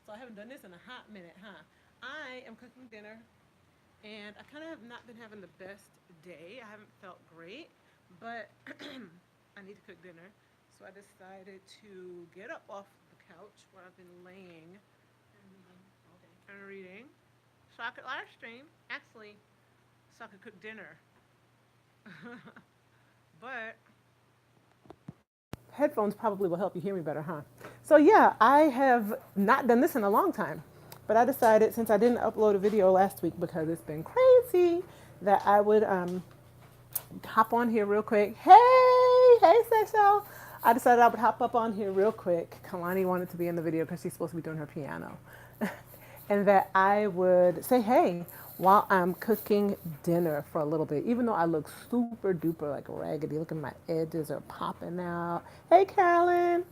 So I haven't done this in a hot minute, huh? I am cooking dinner, and I kind of have not been having the best day. I haven't felt great, but I need to cook dinner. So I decided to get up off the couch where I've been laying and reading, so I could live stream, actually, so I could cook dinner. But headphones probably will help you hear me better, huh? So yeah, I have not done this in a long time, but I decided since I didn't upload a video last week because it's been crazy that I would hop on here real quick. Hey, Sexo. I decided I would hop up on here real quick. Kalani wanted to be in the video because she's supposed to be doing her piano. And that I would say hey while I'm cooking dinner for a little bit, even though I look super duper like raggedy. Look at my edges are popping out. Hey, Carolyn.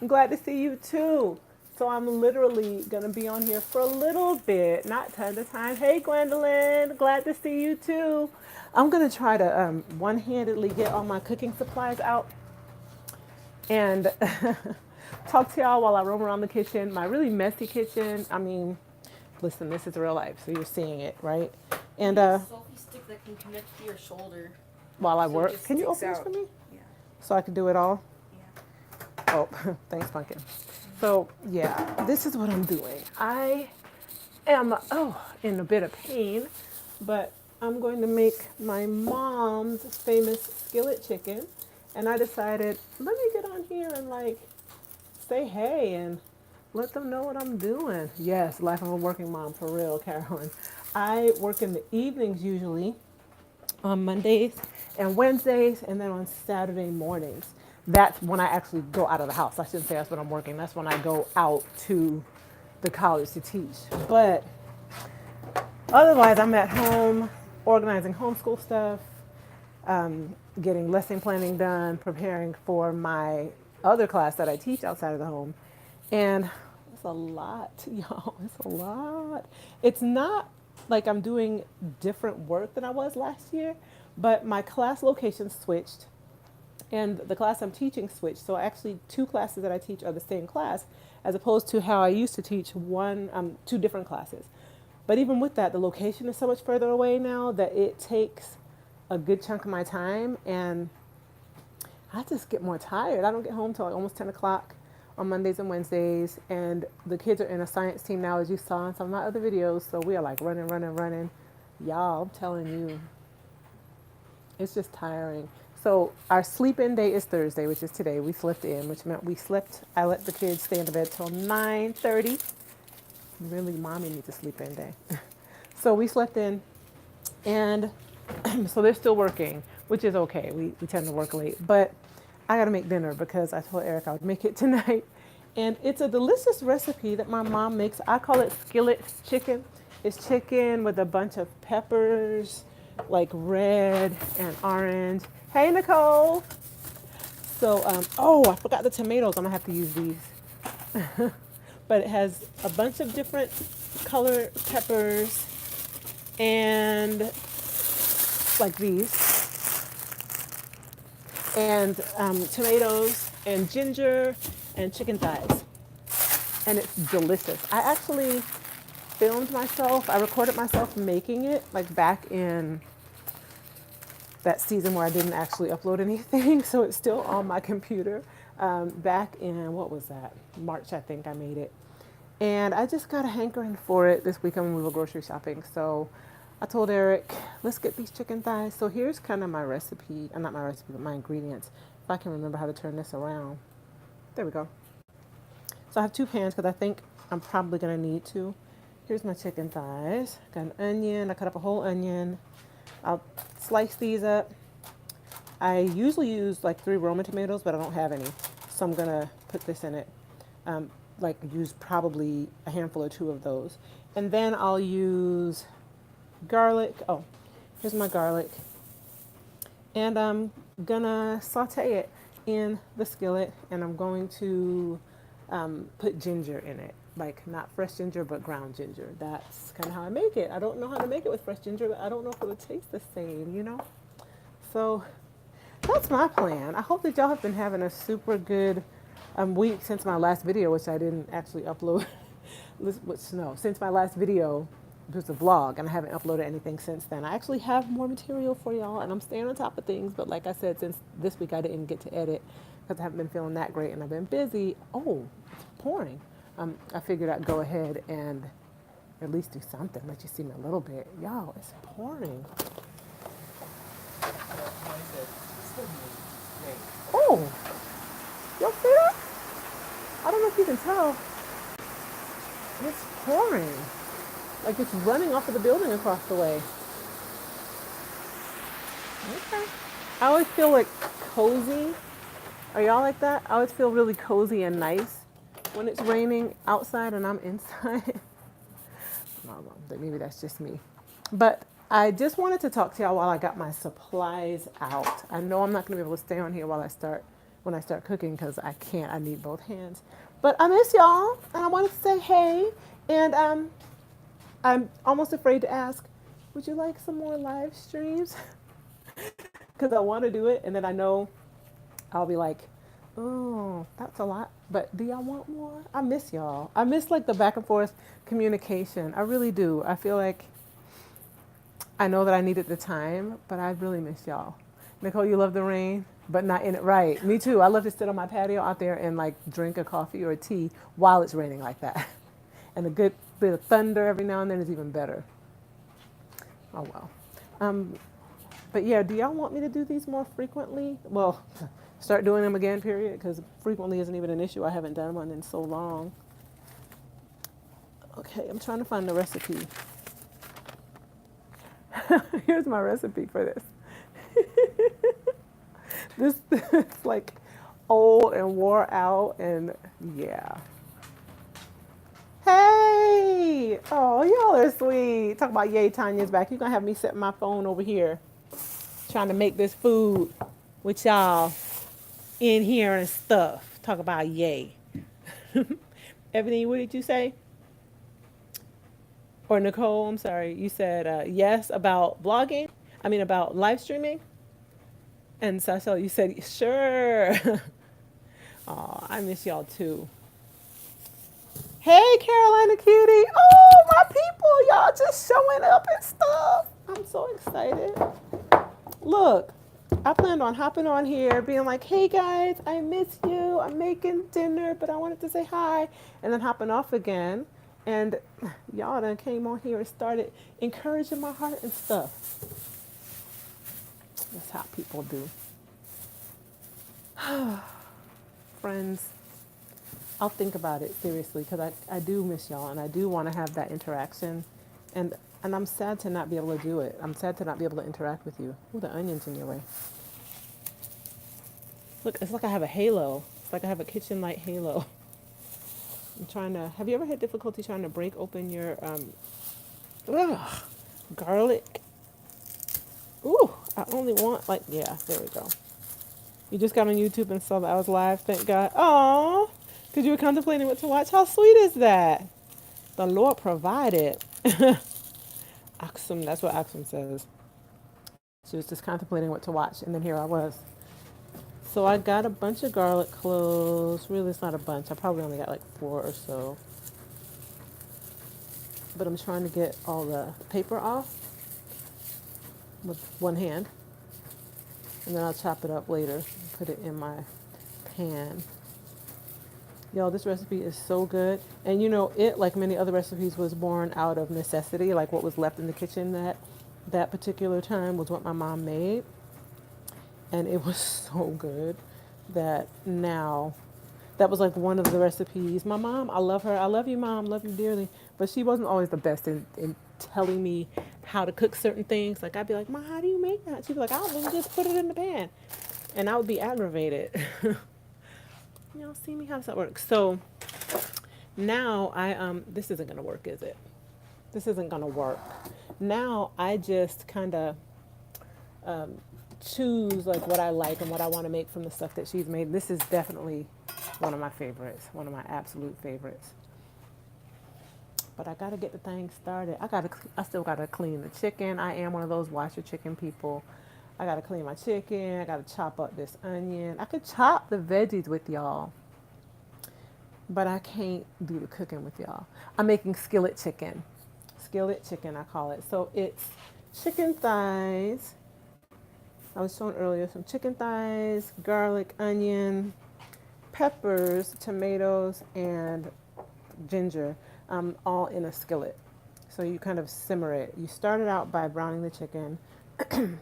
I'm glad to see you too. So I'm literally going to be on here for a little bit, not tons of time. Hey, Gwendolyn, glad to see you too. I'm going to try to one-handedly get all my cooking supplies out and talk to y'all while I roam around the kitchen. My really messy kitchen. I mean, listen, this is real life, so you're seeing it, right? And selfie stick that can connect to your shoulder. While I So work, can you open this for me? Yeah. So I can do it all? Yeah. Oh, thanks, Pumpkin. So, yeah, this is what I'm doing. I am, in a bit of pain, but I'm going to make my mom's famous skillet chicken. And I decided, let me get on here and like say hey and let them know what I'm doing. Yes, life of a working mom for real, Carolyn. I work in the evenings usually on Mondays and Wednesdays, and then on Saturday mornings. That's when I actually go out of the house. I shouldn't say that's when I'm working. That's when I go out to the college to teach. But otherwise, I'm at home organizing homeschool stuff, getting lesson planning done, preparing for my other class that I teach outside of the home. And it's a lot, y'all. It's a lot. It's not like I'm doing different work than I was last year, but my class location switched and the class I'm teaching switched. So actually, two classes that I teach are the same class, as opposed to how I used to teach two different classes. But even with that, the location is so much further away now that it takes a good chunk of my time, and I just get more tired. I don't get home till like almost 10 o'clock on Mondays and Wednesdays, and the kids are in a science team now, as you saw in some of my other videos. So we are like running, running, running. Y'all, I'm telling you, it's just tiring. So our sleep-in day is Thursday, which is today. We slept in, which meant we slept. I let the kids stay in the bed till 9:30. Really, mommy needs a sleep-in day. So we slept in, and so they're still working, which is okay. We tend to work late, but I got to make dinner because I told Eric I would make it tonight. And it's a delicious recipe that my mom makes. I call it skillet chicken. It's chicken with a bunch of peppers, like red and orange. Hey, Nicole. So, I forgot the tomatoes. I'm going to have to use these. But it has a bunch of different color peppers and like these, and tomatoes and ginger and chicken thighs. And it's delicious. I actually filmed myself. I recorded myself making it like back in that season where I didn't actually upload anything. So it's still on my computer. Back in, what was that? March, I think I made it. And I just got a hankering for it this weekend when we were grocery shopping. So I told Eric, let's get these chicken thighs. So here's kind of my recipe. Not my recipe, but my ingredients. If I can remember how to turn this around. There we go. So I have two pans because I think I'm probably going to need to. Here's my chicken thighs. Got an onion. I cut up a whole onion. I'll slice these up. I usually use like 3 Roma tomatoes, but I don't have any. So I'm going to put this in it. Use probably a handful or 2 of those. And then I'll use garlic. Oh, here's my garlic. And I'm gonna saute it in the skillet, and I'm going to put ginger in it. Like not fresh ginger, but ground ginger. That's kind of how I make it. I don't know how to make it with fresh ginger, but I don't know if it would taste the same, you know? So that's my plan. I hope that y'all have been having a super good week since my last video, which I didn't actually upload. with snow. Since my last video, it was a vlog, and I haven't uploaded anything since then. I actually have more material for y'all, and I'm staying on top of things. But like I said, since this week I didn't get to edit because I haven't been feeling that great, and I've been busy. Oh, it's pouring. I figured I'd go ahead and at least do something. Let you see me a little bit. Y'all, it's pouring. Oh, y'all see that? I don't know if you can tell. It's pouring. Like it's running off of the building across the way. Okay. I always feel like cozy. Are y'all like that? I always feel really cozy and nice when it's raining outside and I'm inside. I don't know, maybe that's just me. But I just wanted to talk to y'all while I got my supplies out. I know I'm not going to be able to stay on here when I start cooking because I can't. I need both hands. But I miss y'all, and I wanted to say hey. And I'm almost afraid to ask, would you like some more live streams? Because I want to do it, and then I know I'll be like, oh, that's a lot. But do y'all want more? I miss y'all. I miss like the back and forth communication. I really do. I feel like I know that I needed the time, but I really miss y'all. Nicole, you love the rain, but not in it right. Me too. I love to sit on my patio out there and like drink a coffee or a tea while it's raining like that. And a good bit of thunder every now and then is even better. Oh well. But yeah, do y'all want me to do these more frequently? Well, start doing them again, period, because frequently isn't even an issue. I haven't done one in so long. Okay, I'm trying to find the recipe. Here's my recipe for this. This is like old and wore out, and yeah. Hey! Oh, y'all are sweet. Talk about yay, Tanya's back. You're going to have me set my phone over here trying to make this food with y'all in here and stuff. Talk about yay. Ebony, what did you say? Or Nicole, I'm sorry. You said yes about vlogging. I mean about live streaming. And Sashel, you said sure. Oh, I miss y'all too. Hey, Carolina cutie. Oh, my people. Y'all just showing up and stuff. I'm so excited. Look, I planned on hopping on here, being like, hey, guys, I miss you. I'm making dinner, but I wanted to say hi. And then hopping off again. And y'all done came on here and started encouraging my heart and stuff. That's how people do. Friends. I'll think about it seriously because I do miss y'all and I do want to have that interaction. And I'm sad to not be able to do it. I'm sad to not be able to interact with you. Ooh, the onion's in your way. Look, it's like I have a halo. It's like I have a kitchen light halo. I'm trying to, have you ever had difficulty trying to break open your garlic? Ooh, I only want like, yeah, there we go. You just got on YouTube and saw that I was live, thank God. Aww. Because you were contemplating what to watch. How sweet is that? The Lord provided. Aksum, that's what Aksum says. She was just contemplating what to watch, and then here I was. So I got a bunch of garlic cloves. Really, it's not a bunch. I probably only got like 4 or so. But I'm trying to get all the paper off with one hand. And then I'll chop it up later and put it in my pan. Y'all, this recipe is so good. And you know, it, like many other recipes, was born out of necessity. Like what was left in the kitchen that particular time was what my mom made. And it was so good that now, that was like one of the recipes. My mom, I love her. I love you, Mom. Love you dearly. But she wasn't always the best in telling me how to cook certain things. Like I'd be like, Ma, how do you make that? She'd be like, I'll just put it in the pan. And I would be aggravated. You know, see me, how does that work? So now this isn't gonna work, is it? This isn't gonna work. Now I just kind of choose like what I like and what I want to make from the stuff that she's made. This is definitely one of my favorites, one of my absolute favorites. But I gotta get the thing started. I still gotta clean the chicken. I am one of those wash your chicken people. I gotta clean my chicken. I gotta chop up this onion. I could chop the veggies with y'all. but I can't do the cooking with y'all. I'm making skillet chicken. Skillet chicken, I call it. So it's chicken thighs. I was showing earlier some chicken thighs, garlic, onion, peppers, tomatoes, and ginger, all in a skillet. So you kind of simmer it. You start it out by browning the chicken.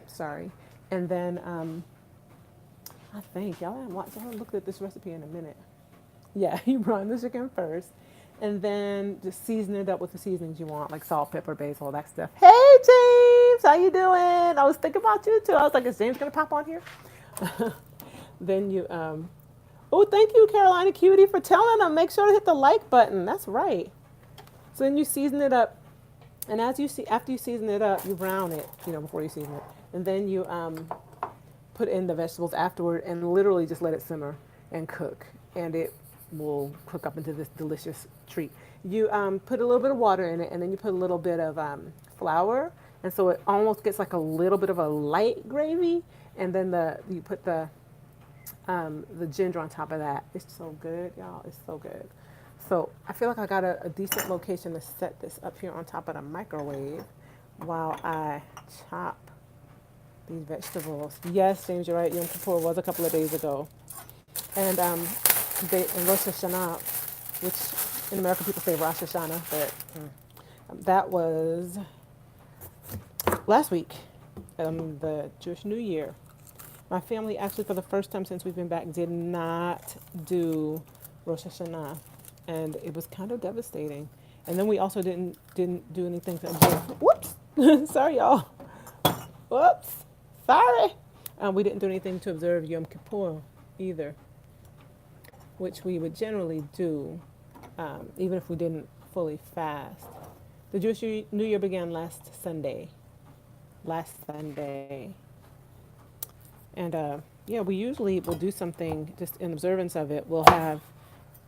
Sorry. And then I think, y'all haven't looked at this recipe in a minute. Yeah, you brown the chicken first. And then just season it up with the seasonings you want, like salt, pepper, basil, all that stuff. Hey, James, how you doing? I was thinking about you, too. I was like, is James going to pop on here? Then you, oh, thank you, Carolina Cutie, for telling them. Make sure to hit the like button. That's right. So then you season it up. And after you season it up, you brown it, before you season it. And then you put in the vegetables afterward and literally just let it simmer and cook. And it will cook up into this delicious treat. You put a little bit of water in it, and then you put a little bit of flour. And so it almost gets like a little bit of a light gravy. And then you put the ginger on top of that. It's so good, y'all. It's so good. So I feel like I got a decent location to set this up here on top of the microwave while I chop these vegetables. Yes, James, you're right. Yom Kippur was a couple of days ago. And in Rosh Hashanah, which in America people say Rosh Hashanah, but that was last week, the Jewish New Year. My family actually, for the first time since we've been back, did not do Rosh Hashanah. And it was kind of devastating. And then we also didn't do anything to observe. Whoops! Sorry, y'all. Whoops! Sorry. We didn't do anything to observe Yom Kippur either, which we would generally do, even if we didn't fully fast. The Jewish New Year began last Sunday. And we usually will do something just in observance of it. We'll have,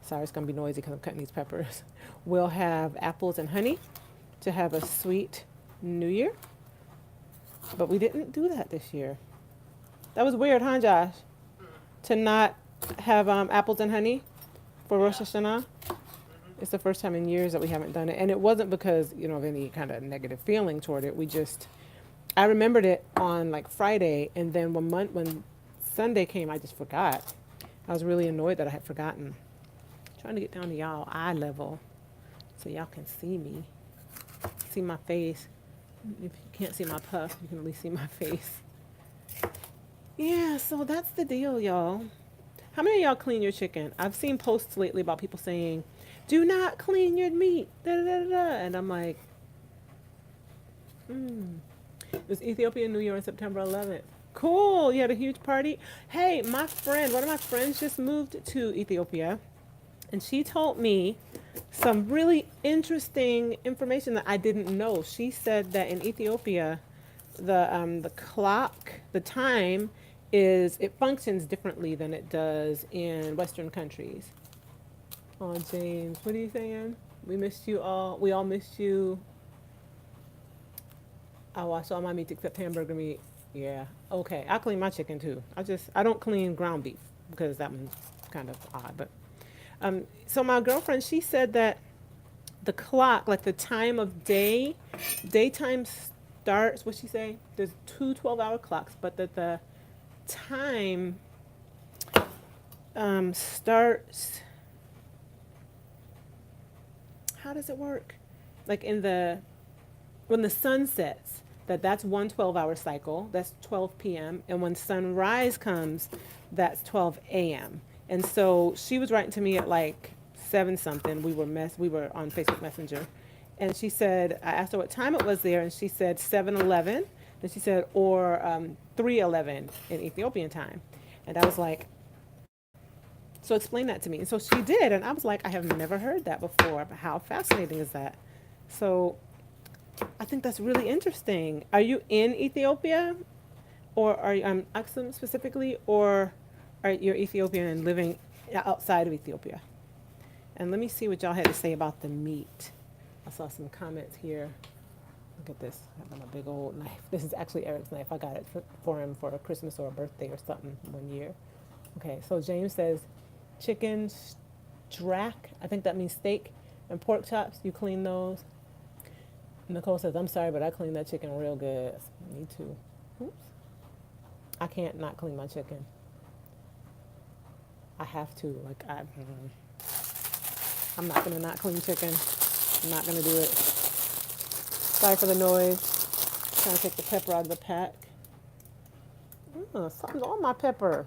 sorry, it's going to be noisy because I'm cutting these peppers. We'll have apples and honey to have a sweet New Year. But we didn't do that this year. That was weird, huh, Josh? To not have apples and honey for Rosh Hashanah. It's the first time in years that we haven't done it. And it wasn't because, of any kind of negative feeling toward it. I remembered it on like Friday, and then when Sunday came, I just forgot. I was really annoyed that I had forgotten. Trying to get down to y'all eye level so y'all can see me, see my face. If you can't see my puff, you can at least see my face. Yeah, so that's the deal, y'all. How many of y'all clean your chicken? I've seen posts lately about people saying, do not clean your meat, da da da da. And I'm like, It was Ethiopian New Year on September 11th. Cool, you had a huge party. Hey, one of my friends just moved to Ethiopia. And she told me some really interesting information that I didn't know. She said that in Ethiopia, the clock, the time it functions differently than it does in Western countries. Oh, James, what are you saying? We missed you all. We all missed you. I watched all my meat except hamburger meat. Yeah. Okay. I clean my chicken too. I don't clean ground beef because that one's kind of odd, but. So my girlfriend, she said that the clock, like the time of day, daytime starts, what'd she say? There's two 12-hour clocks, but that the time starts, how does it work? Like when the sun sets, that's one 12-hour cycle, that's 12 p.m. And when sunrise comes, that's 12 a.m. And so she was writing to me at like 7 something. We were on Facebook Messenger. And she said, I asked her what time it was there, and she said 7:11. Then she said, or 3:11 in Ethiopian time. And I was like, so explain that to me. And so she did, and I was like, I have never heard that before. How fascinating is that? So I think that's really interesting. Are you in Ethiopia? Or are you, Aksum specifically, or are you Ethiopian and living outside of Ethiopia? And let me see what y'all had to say about the meat. I saw some comments here. Look at this. I have a big old knife. This is actually Eric's knife. I got it for him for a Christmas or a birthday or something one year. Okay, so James says chicken drac. I think that means steak and pork chops. You clean those. Nicole says, I'm sorry, but I clean that chicken real good. Me too. Oops. I can't not clean my chicken. I have to. Like, I'm not going to not clean chicken. I'm not going to do it. Sorry for the noise. Trying to take the pepper out of the pack. Something's on my pepper.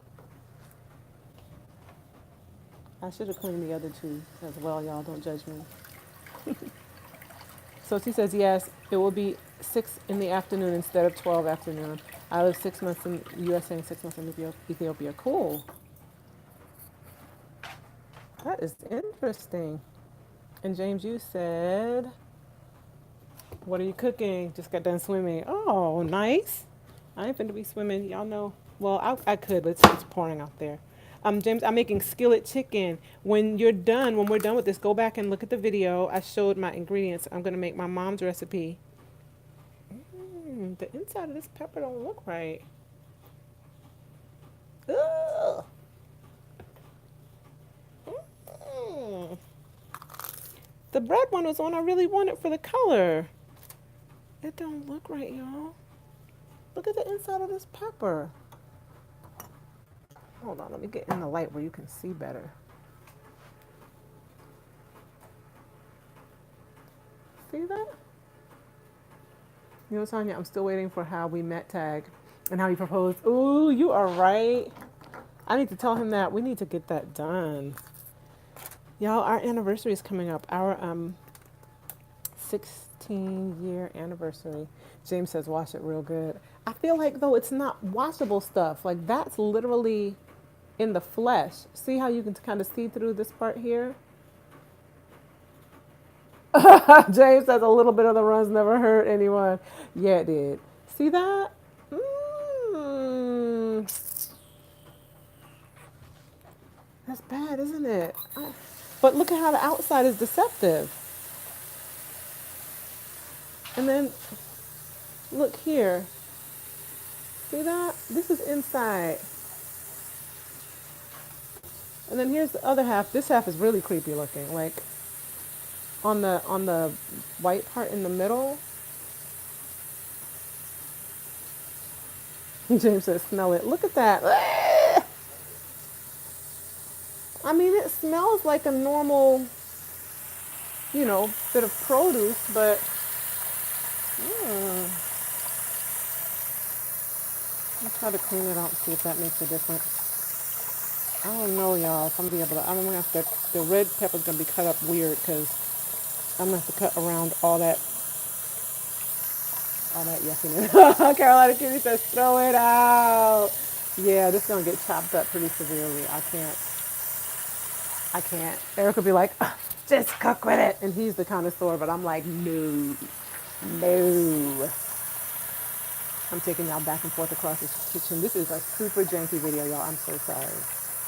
I should have cleaned the other two as well, y'all. Don't judge me. So she says, yes, it will be 6 in the afternoon instead of 12 afternoon. I live 6 months in the USA and 6 months in Ethiopia. Cool. That is interesting. And James, you said, what are you cooking? Just got done swimming. Oh, nice. I ain't finna be swimming. Y'all know. Well, I could, but it's pouring out there. James, I'm making skillet chicken. When we're done with this, go back and look at the video. I showed my ingredients. I'm going to make my mom's recipe. The inside of this pepper don't look right. Ugh. The red one was one I really wanted for the color. It don't look right, y'all. Look at the inside of this pepper. Hold on, let me get in the light where you can see better. See that? You know, Tanya, I'm still waiting for how we met tag and how he proposed. Ooh, you are right. I need to tell him that. We need to get that done. Y'all, our anniversary is coming up. Our 16-year anniversary. James says wash it real good. I feel like, though, it's not washable stuff. Like, that's literally in the flesh. See how you can kind of see through this part here? James says a little bit of the runs never hurt anyone. Yeah, it did. See that? That's bad, isn't it? But look at how the outside is deceptive. And then, look here. See that? This is inside. And then here's the other half. This half is really creepy looking. Like, on the white part in the middle. James says, smell it. Look at that. I mean, it smells like a normal, bit of produce, but I'll try to clean it out and see if that makes a difference. I don't know, y'all, if I'm going to be able to. I'm going to have to, the red pepper's going to be cut up weird because I'm going to have to cut around all that yuckiness. Carolina Kitty says, throw it out. Yeah, this is going to get chopped up pretty severely. I can't. Eric will be like, just cook with it. And he's the connoisseur, but I'm like, no. I'm taking y'all back and forth across this kitchen. This is a super janky video, y'all. I'm so sorry.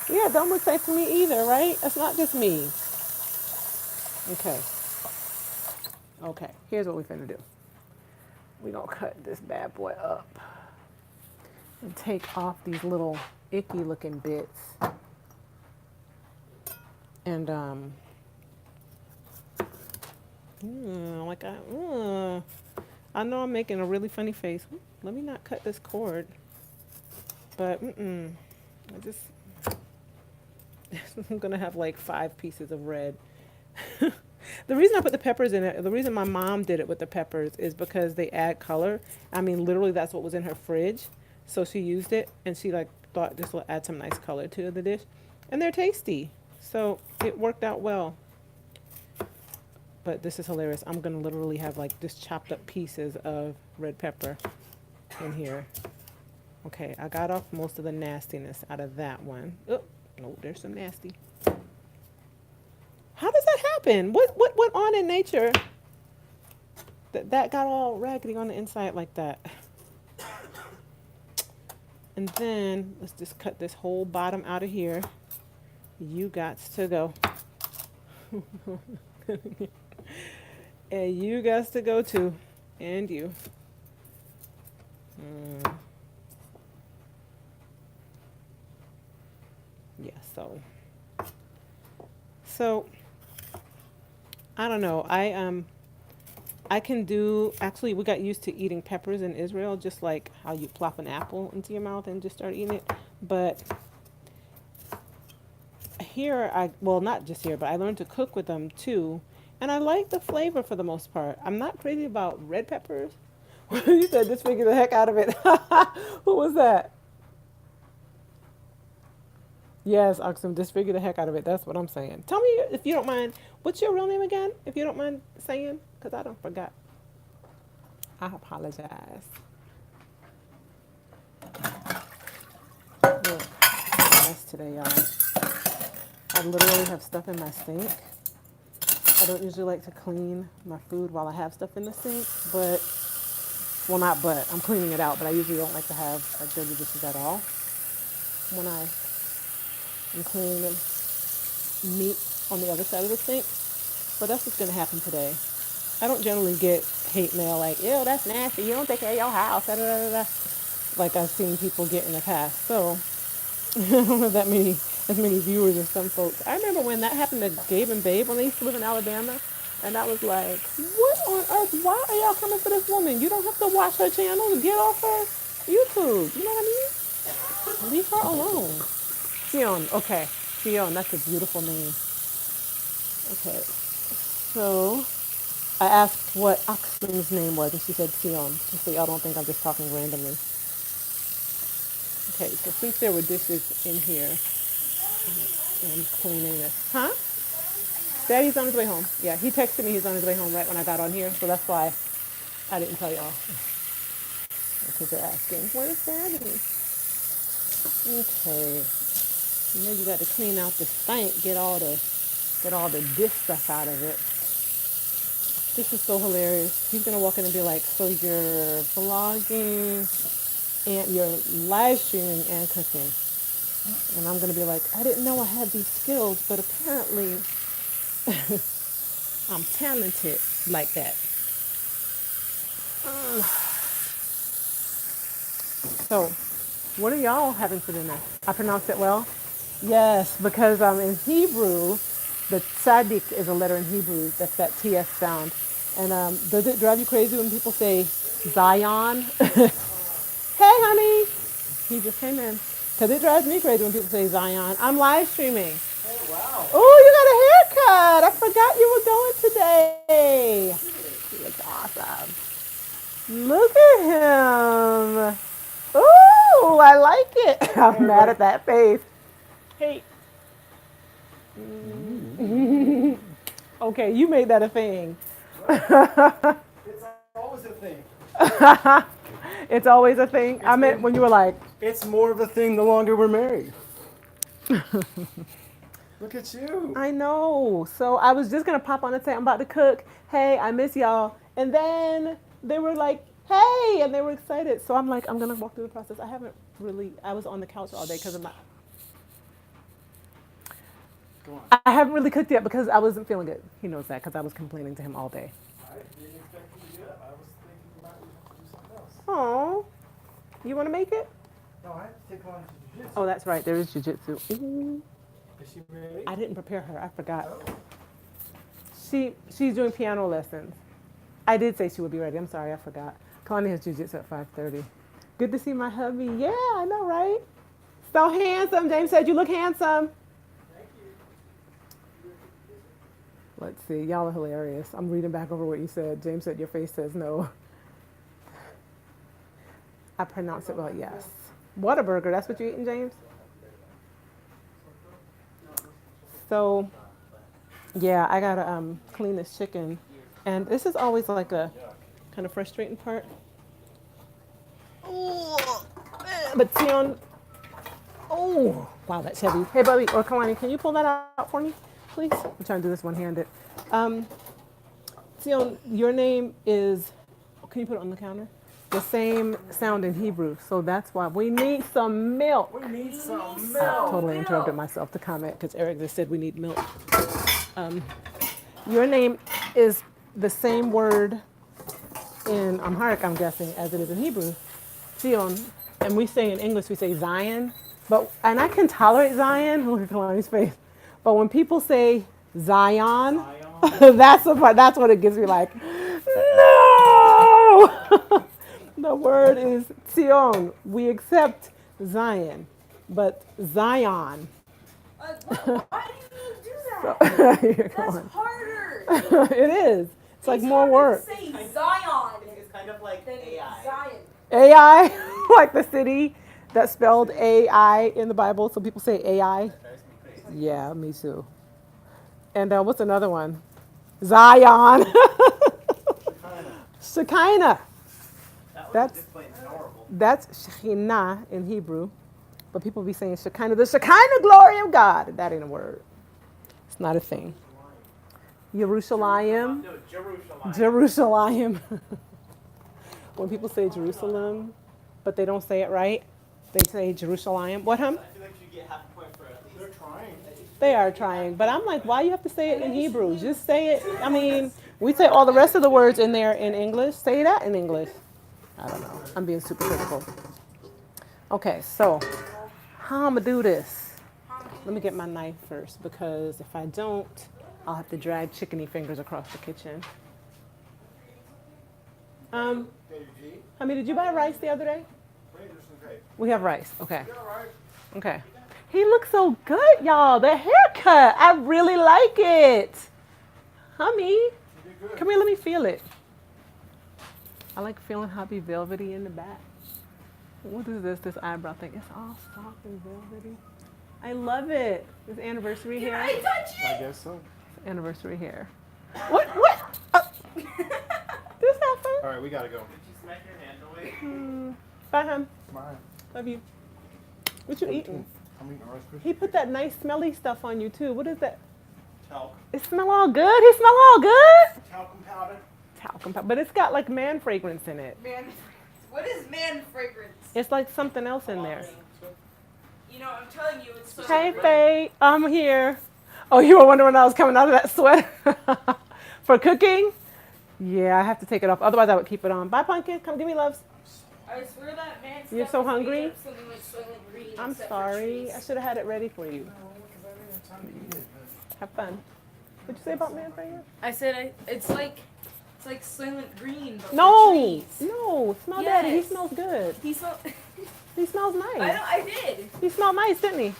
Yeah, don't look safe to me either, right? It's not just me. Okay, here's what we're finna do. We're gonna cut this bad boy up and take off these little icky looking bits. And I know I'm making a really funny face. Let me not cut this cord. But I'm gonna have like 5 pieces of red. The reason I put the peppers in it, the reason my mom did it with the peppers is because they add color. I mean, literally that's what was in her fridge. So she used it and she thought this will add some nice color to the dish. And they're tasty. So it worked out well. But this is hilarious. I'm going to literally have just chopped up pieces of red pepper in here. Okay, I got off most of the nastiness out of that one. Oh, no, there's some nasty. How does that happen? What went on in nature that got all raggedy on the inside like that? And then let's just cut this whole bottom out of here. You got to go. And you got to go too. And you. Yeah, So I don't know. I can do, actually, we got used to eating peppers in Israel, just like how you plop an apple into your mouth and just start eating it. But here, well, not just here, but I learned to cook with them too. And I like the flavor for the most part. I'm not crazy about red peppers. You said disfigure the heck out of it. Who was that? Yes, Oxum, disfigure the heck out of it. That's what I'm saying. Tell me, if you don't mind, what's your real name again? If you don't mind saying, because I don't forgot. I apologize. Look, mess today, y'all. I literally have stuff in my sink. I don't usually like to clean my food while I have stuff in the sink, but, well, not but, I'm cleaning it out, but I usually don't like to have dirty dishes at all when I am cleaning the meat on the other side of the sink. But that's what's going to happen today. I don't generally get hate mail like, ew, that's nasty, you don't take care of your house, da, da, da, da, like I've seen people get in the past. So, I don't have that many, as many viewers as some folks. I remember when that happened to Gabe and Babe when they used to live in Alabama, and I was like, what on earth, why are y'all coming for this woman? You don't have to watch her channel, get off her YouTube, you know what I mean? Leave her alone. Sion, okay, Sion, that's a beautiful name. Okay, so I asked what Oxman's name was, and she said Sion, just so y'all don't think I'm just talking randomly. Okay, so since there were dishes in here, I'm cleaning this. Huh? Daddy's on his way home. Yeah, he texted me he's on his way home right when I got on here, so that's why I didn't tell y'all. Because they're asking, where's Daddy? Okay. You know you got to clean out the sink, get all the dish stuff out of it. This is so hilarious. He's gonna walk in and be like, so you're vlogging and you're live streaming and cooking. And I'm gonna be like, I didn't know I had these skills, but apparently I'm talented like that. So, what are y'all having for dinner? I pronounced it well? Yes, because in Hebrew, the tzaddik is a letter in Hebrew. That's that TS sound. And does it drive you crazy when people say Zion? Hey, honey. He just came in. Because it drives me crazy when people say Zion. I'm live streaming. Oh, wow. Oh, you got a haircut. I forgot you were going today. He looks awesome. Look at him. Ooh, I like it. I'm mad at that face. Hey. Okay, you made that a thing. It's always a thing. It's always a thing. I meant when you were like, It's more of a thing the longer we're married. Look at you. I know. So I was just going to pop on and say, I'm about to cook. Hey, I miss y'all. And then they were like, hey, and they were excited. So I'm like, I'm going to walk through the process. I was on the couch all day because of my, Go on. I haven't really cooked yet because I wasn't feeling good. He knows that because I was complaining to him all day. I didn't expect you to do that. I was thinking about you to do something else. Oh, you want to make it? No, I have to take on to jiu-jitsu. Oh, that's right. There is jujitsu. Ooh. Is she ready? I didn't prepare her. I forgot. Oh. She's doing piano lessons. I did say she would be ready. I'm sorry, I forgot. Kalani has jujitsu at 5:30. Good to see my hubby. Yeah, I know, right? So handsome. James said you look handsome. Thank you. Let's see. Y'all are hilarious. I'm reading back over what you said. James said your face says no. I pronounce it well, yes. Whataburger, that's what you're eating, James? So, yeah, I gotta clean this chicken. And this is always like a kind of frustrating part. Ooh, but Sion, oh, wow, that's heavy. Hey, Bubby, or Kalani, can you pull that out for me, please? I'm trying to do this one-handed. Sion, your name is, can you put it on the counter? The same sound in Hebrew, so that's why we need some milk. We need some I milk. totally interrupted myself to comment because Eric just said we need milk. Your name is the same word in Amharic, I'm guessing, as it is in Hebrew, Zion. And we say in English, we say Zion. And I can tolerate Zion. Look at Kalani's face. But when people say Zion. Zion. That's the part. That's what it gives me like. No. The word is Zion. We accept Zion, but Zion. Why do you do So, that? you're That's going. harder. It is. It's like It's more harder work. to say Zion It's kind of like than AI. Zion. AI, like the city that's spelled AI in the Bible. So people say AI. That drives me crazy. Yeah, me too. And what's another one? Zion. Shekinah. That was That's- just plain horrible. That's Shekinah in Hebrew. But people be saying Shekinah, the Shekinah glory of God. That ain't a word. It's not a thing. Jerusalem. No, Jerusalem. Jerusalem. When people say Jerusalem, but they don't say it right, they say Jerusalem. What, I feel like you get half a point for at least. They're trying. They are trying, but I'm like, why you have to say it in Hebrew? Just say it. I mean, we say all the rest of the words in there in English. Say that in English. I don't know. I'm being super critical. Okay, so how I'm gonna do this? Let me get my knife first because if I don't, I'll have to drag chickeny fingers across the kitchen. Honey, did you buy rice the other day? We have rice. Okay. Okay. He looks so good, y'all. The haircut, I really like it. Honey, come here, let me feel it. I like feeling hubby velvety in the back. What is this? This eyebrow thing? It's all soft and velvety. I love it. This anniversary hair. I touch I it? guess so. Anniversary hair. What? What? This not fun. All right, we gotta go. Did you smack your hand away? Bye, hon. Mine. Love you. What you eating? I'm eating Rice Krispies. He put that nice smelly stuff on you too. What is that? Talc. It smell all good. He smell all good. Talcum powder. Talcum powder, but it's got like man fragrance in it. Man, what is man fragrance? It's like something else in there. You know, I'm telling you, it's so Hey, good. Faye, I'm here. Oh, you were wondering when I was coming out of that sweater for cooking? Yeah, I have to take it off. Otherwise, I would keep it on. Bye, Pumpkin. Come give me loves. I swear that man You're stuff so is made hungry? of something like Soylent Green, I'm except for sorry. trees. I should have had it ready for you. Have fun. What'd you say about man fragrance? I said it's like Soylent Green, but No, for trees. no. Smell daddy. He Yes. smells good. He smelled. He smells nice. I did. He smelled nice, didn't he? Yeah.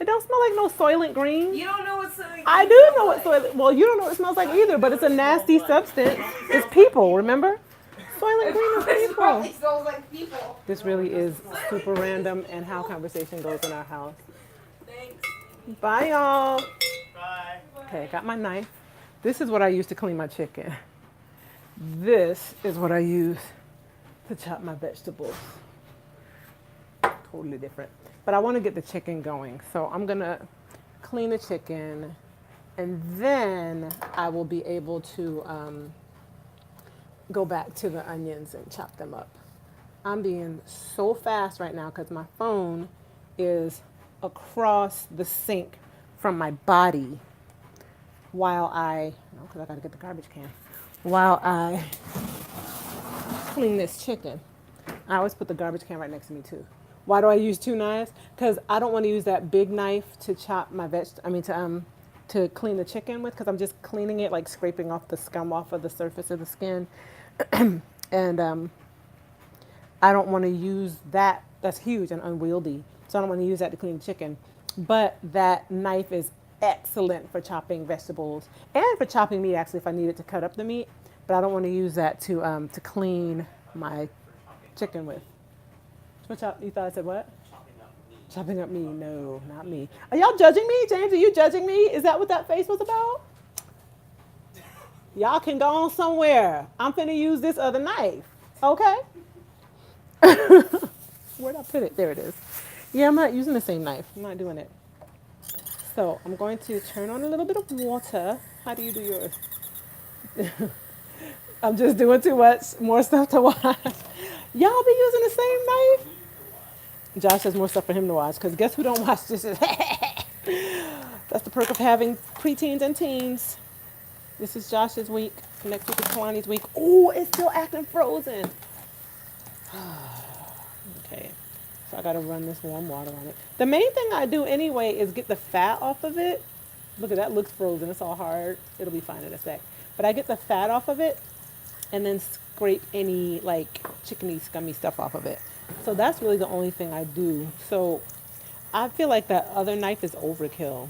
It don't smell like no Soylent Green. You don't know what Soylent I Green do smells know what like. Soylent. Well, you don't know what it smells like either, but it's a nasty substance. It's people, remember? Soylent Green is It people. probably smells like people. This really is super random and how conversation goes in our house. Thanks. Bye, y'all. Bye. Okay, got my knife. This is what I use to clean my chicken. This is what I use to chop my vegetables. Totally different. But I want to get the chicken going. So I'm going to clean the chicken and then I will be able to go back to the onions and chop them up. I'm being so fast right now because my phone is across the sink from my body while because I got to get the garbage can, while I clean this chicken. I always put the garbage can right next to me too. Why do I use two knives? Because I don't want to use that big knife to chop my to clean the chicken with, because I'm just cleaning it, like scraping off the scum off of the surface of the skin. And I don't want to use that. That's huge and unwieldy. So I don't want to use that to clean the chicken. But that knife is excellent for chopping vegetables and for chopping meat, actually, if I needed to cut up the meat. But I don't want to use that to clean my chicken with. You thought I said what? Chopping up meat. No, not me. Are y'all judging me? James, are you judging me? Is that what that face was about? Y'all can go on somewhere. I'm finna use this other knife. Okay? Where'd I put it? There it is. Yeah, I'm not using the same knife. I'm not doing it. So I'm going to turn on a little bit of water. How do you do yours? I'm just doing too much. More stuff to watch. Y'all be using the same knife? Josh has more stuff for him to watch, because guess who don't watch this? That's the perk of having preteens and teens. This is Josh's week. Next week is Kalani's week. Oh, it's still acting frozen. Okay, so I gotta run this warm water on it. The main thing I do anyway is get the fat off of it, Look at that, looks frozen. It's all hard. It'll be fine in a sec. But I get the fat off of it and then scrape any like chickeny, scummy stuff off of it. So that's really the only thing I do. So I feel like that other knife is overkill.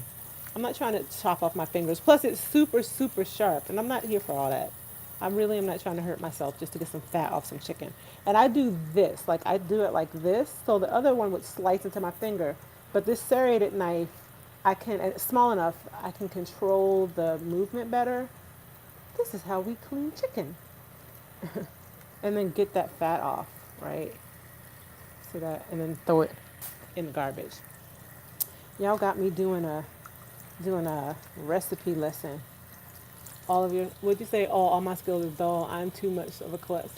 I'm not trying to chop off my fingers. Plus, it's super, super sharp, and I'm not here for all that. I really am not trying to hurt myself just to get some fat off some chicken. And I do this, like I do it like this, so the other one would slice into my finger. But this serrated knife, I can, and it's small enough, I can control the movement better. This is how we clean chicken. And then get that fat off, right? See that? And then throw it in the garbage. Y'all got me doing a recipe lesson. All of your, would you say, oh, all my skills is dull? I'm too much of a klutz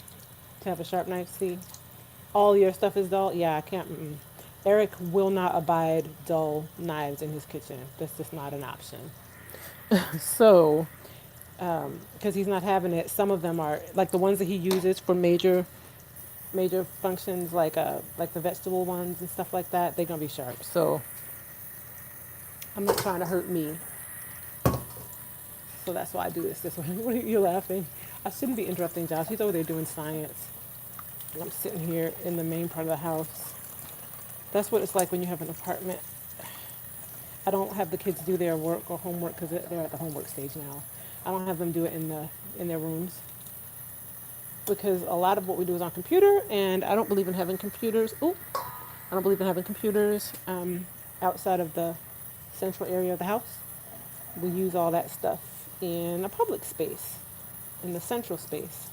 to have a sharp knife. See, all your stuff is dull. Yeah, I can't. Eric will not abide dull knives in his kitchen. That's just not an option. So, because he's not having it, some of them are like the ones that he uses for major functions, like the vegetable ones and stuff like that. They're gonna be sharp. So I'm not trying to hurt me. So that's why I do this way. What are you laughing? I shouldn't be interrupting Josh. He's over there doing science. And I'm sitting here in the main part of the house. That's what it's like when you have an apartment. I don't have the kids do their work or homework because they're at the homework stage now. I don't have them do it in their rooms because a lot of what we do is on computer, and I don't believe in having computers. I don't believe in having computers outside of the central area of the house. We use all that stuff in a public space, in the central space.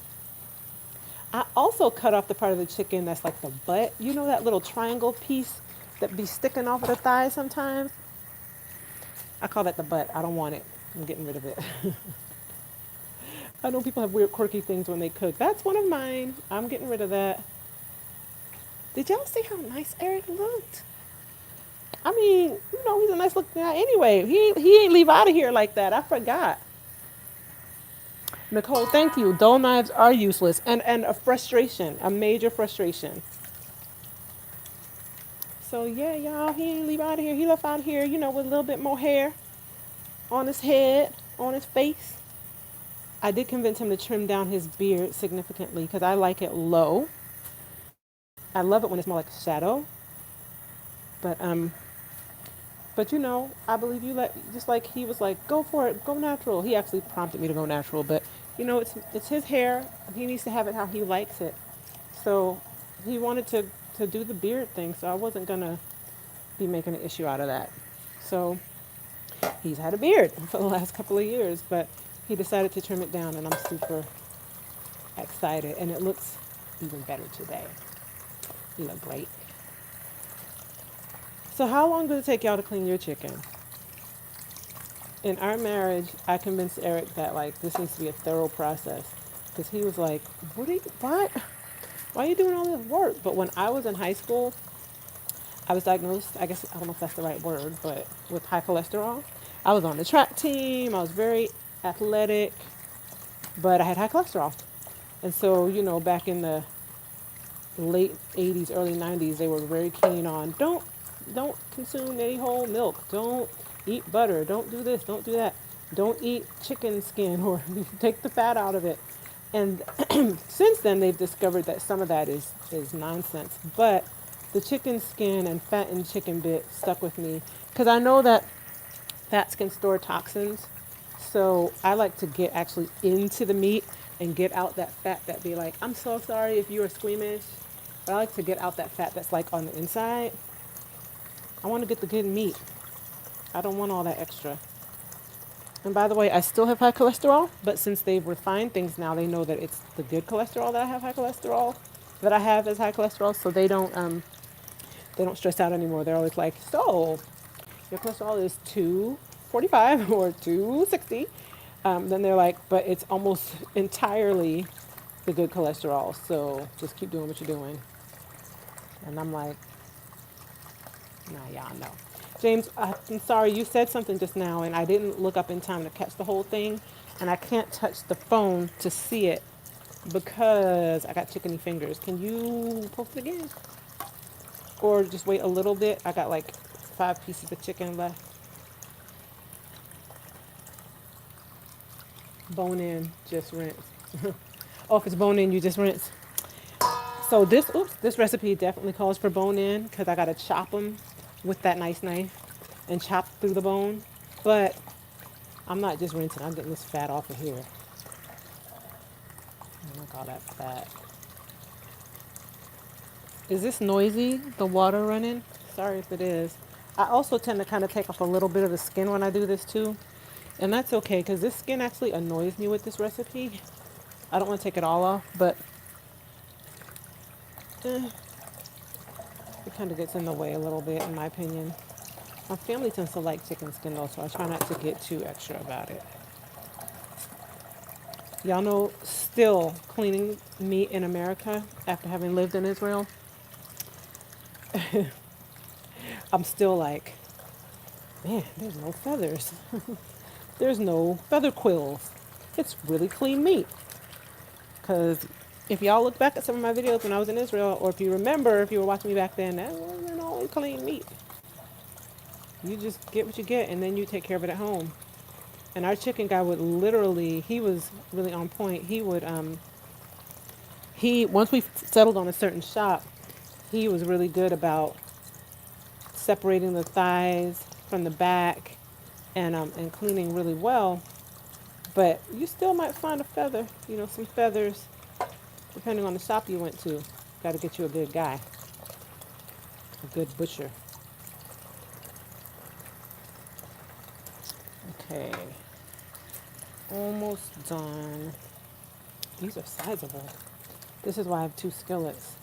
I also cut off the part of the chicken that's like the butt. You know that little triangle piece that be sticking off of the thigh sometimes? I call that the butt. I don't want it. I'm getting rid of it. I know people have weird, quirky things when they cook. That's one of mine. I'm getting rid of that. Did y'all see how nice Eric looked? I mean, you know, he's a nice looking guy anyway. He ain't leave out of here like that. I forgot. Nicole, thank you. Dull knives are useless and a frustration, a major frustration. So yeah, y'all, he ain't leave out of here. He left out here, you know, with a little bit more hair on his head, on his face. I did convince him to trim down his beard significantly because I like it low. I love it when it's more like a shadow. But you know, I believe you just like he was like, go for it, go natural. He actually prompted me to go natural, but you know, it's his hair. He needs to have it how he likes it. So he wanted to do the beard thing, so I wasn't gonna be making an issue out of that. So he's had a beard for the last couple of years, but he decided to trim it down, and I'm super excited, and it looks even better today. You look great. So how long did it take y'all to clean your chicken? In our marriage, I convinced Eric that like this needs to be a thorough process because he was like, why are you doing all this work? But when I was in high school, I was diagnosed, I guess, I don't know if that's the right word, but with high cholesterol. I was on the track team. I was very athletic, but I had high cholesterol. And so, you know, back in the late 80s, early 90s, they were very keen on don't consume any whole milk. Don't eat butter. Don't do this. Don't do that. Don't eat chicken skin or take the fat out of it. And since then, they've discovered that some of that is nonsense. But the chicken skin and fattened chicken bit stuck with me because I know that fats can store toxins. So I like to get actually into the meat and get out that fat that be like, I'm so sorry if you are squeamish, but I like to get out that fat that's like on the inside. I want to get the good meat. I don't want all that extra. And by the way, I still have high cholesterol, but since they've refined things now, they know that it's the good cholesterol that I have high cholesterol, that I have as high cholesterol, so they don't stress out anymore. They're always like, so your cholesterol is 245 or 260. Then they're like, but it's almost entirely the good cholesterol, so just keep doing what you're doing. And I'm like, nah, y'all know. James, I'm sorry, you said something just now, and I didn't look up in time to catch the whole thing, and I can't touch the phone to see it because I got chickeny fingers. Can you post it again? Or just wait a little bit? I got like 5 pieces of chicken left. bone in, just rinse. Oh, if it's bone in, you just rinse. So this recipe definitely calls for bone in because I gotta chop them with that nice knife and chop through the bone. But I'm not just rinsing, I'm getting this fat off of here. Look all that fat. Is this noisy, the water running? Sorry if it is. I also tend to kind of take off a little bit of the skin when I do this too. And that's okay because this skin actually annoys me with this recipe. I don't want to take it all off, but it kind of gets in the way a little bit in my opinion. My family tends to like chicken skin though, so I try not to get too extra about it. Y'all know, still cleaning meat in America after having lived in Israel, I'm still like, man, there's no feathers. There's no feather quills. It's really clean meat. Because if y'all look back at some of my videos when I was in Israel, or if you remember, if you were watching me back then, that wasn't always clean meat. You just get what you get, and then you take care of it at home. And our chicken guy would literally, he was really on point. He would, once we settled on a certain shop, he was really good about separating the thighs from the back and cleaning really well. But you still might find a feather, some feathers, depending on the shop you went to. Got to get you a good guy, a good butcher. Okay, almost done. These are sizable. This is why I have 2 skillets.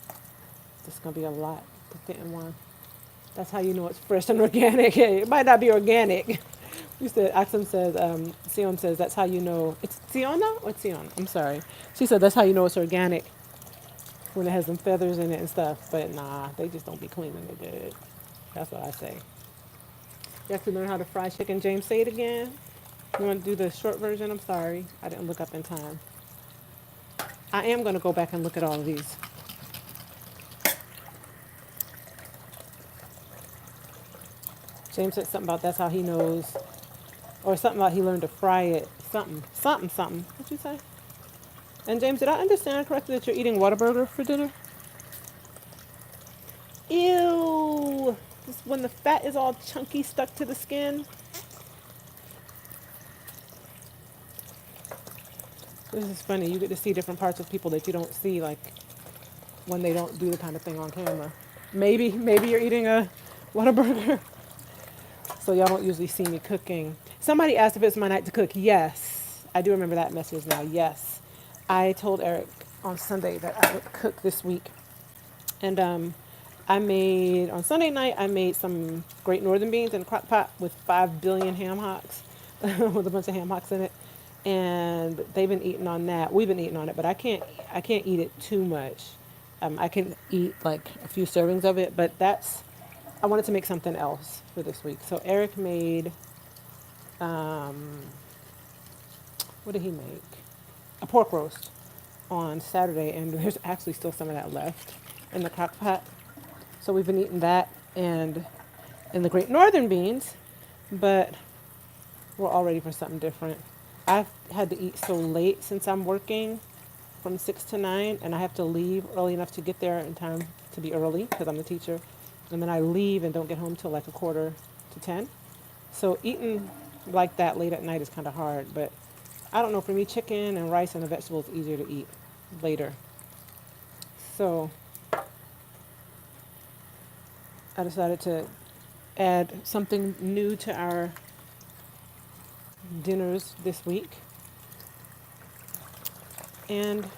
This is going to be a lot to fit in one. That's how you know it's fresh and organic. It might not be organic. You said, Axum says, Sion says, that's how you know. It's Siona or Sion? I'm sorry. She said, that's how you know it's organic when it has some feathers in it and stuff. But nah, they just don't be cleaning it good. That's what I say. You have to learn how to fry chicken. James, say it again. You want to do the short version? I'm sorry. I didn't look up in time. I am going to go back and look at all of these. James said something about that's how he knows, or something about he learned to fry it. Something. What'd you say? And James, did I understand correctly that you're eating Whataburger for dinner? Ew! This, when the fat is all chunky stuck to the skin. This is funny. You get to see different parts of people that you don't see, like when they don't do the kind of thing on camera. Maybe you're eating a Whataburger. So y'all don't usually see me cooking. Somebody asked if it's my night to cook. Yes. I do remember that message now. Yes. I told Eric on Sunday that I would cook this week. And on Sunday night, I made some Great Northern beans in a crock pot with 5 billion ham hocks, with a bunch of ham hocks in it. And they've been eating on that. We've been eating on it, but I can't eat it too much. I can eat like a few servings of it, but I wanted to make something else for this week. So Eric made, what did he make? A pork roast on Saturday, and there's actually still some of that left in the crock pot. So we've been eating that and the Great Northern beans, but we're all ready for something different. I've had to eat so late since I'm working from 6 to 9, and I have to leave early enough to get there in time to be early because I'm the teacher. And then I leave and don't get home till like 9:45. So eating like that late at night is kind of hard. But I don't know, for me, chicken and rice and a vegetable is easier to eat later. So I decided to add something new to our dinners this week. And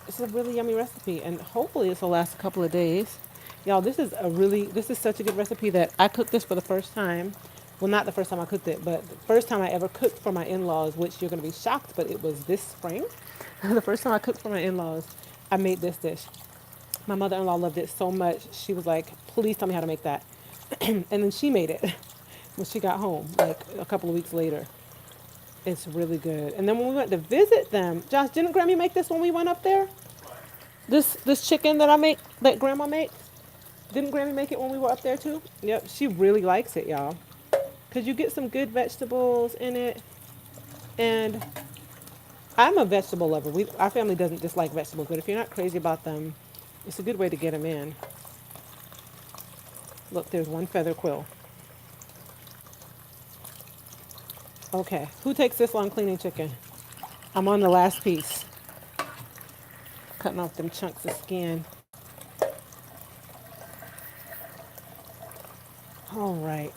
it's a really yummy recipe, and hopefully this will last a couple of days. Y'all, this is such a good recipe that I cooked this for the first time. Well, not the first time I cooked it, but the first time I ever cooked for my in-laws, which you're going to be shocked, but it was this spring. The first time I cooked for my in-laws, I made this dish. My mother-in-law loved it so much, she was like, please tell me how to make that. And then she made it when she got home, like a couple of weeks later. It's really good. And then when we went to visit them, Josh, didn't Grammy make this when we went up there? This chicken that Grandma makes? Didn't Grammy make it when we were up there too? Yep, she really likes it, y'all. Because you get some good vegetables in it. And I'm a vegetable lover. Our family doesn't dislike vegetables, but if you're not crazy about them, it's a good way to get them in. Look, there's one feather quill. Okay, who takes this long cleaning chicken? I'm on the last piece. Cutting off them chunks of skin. All right.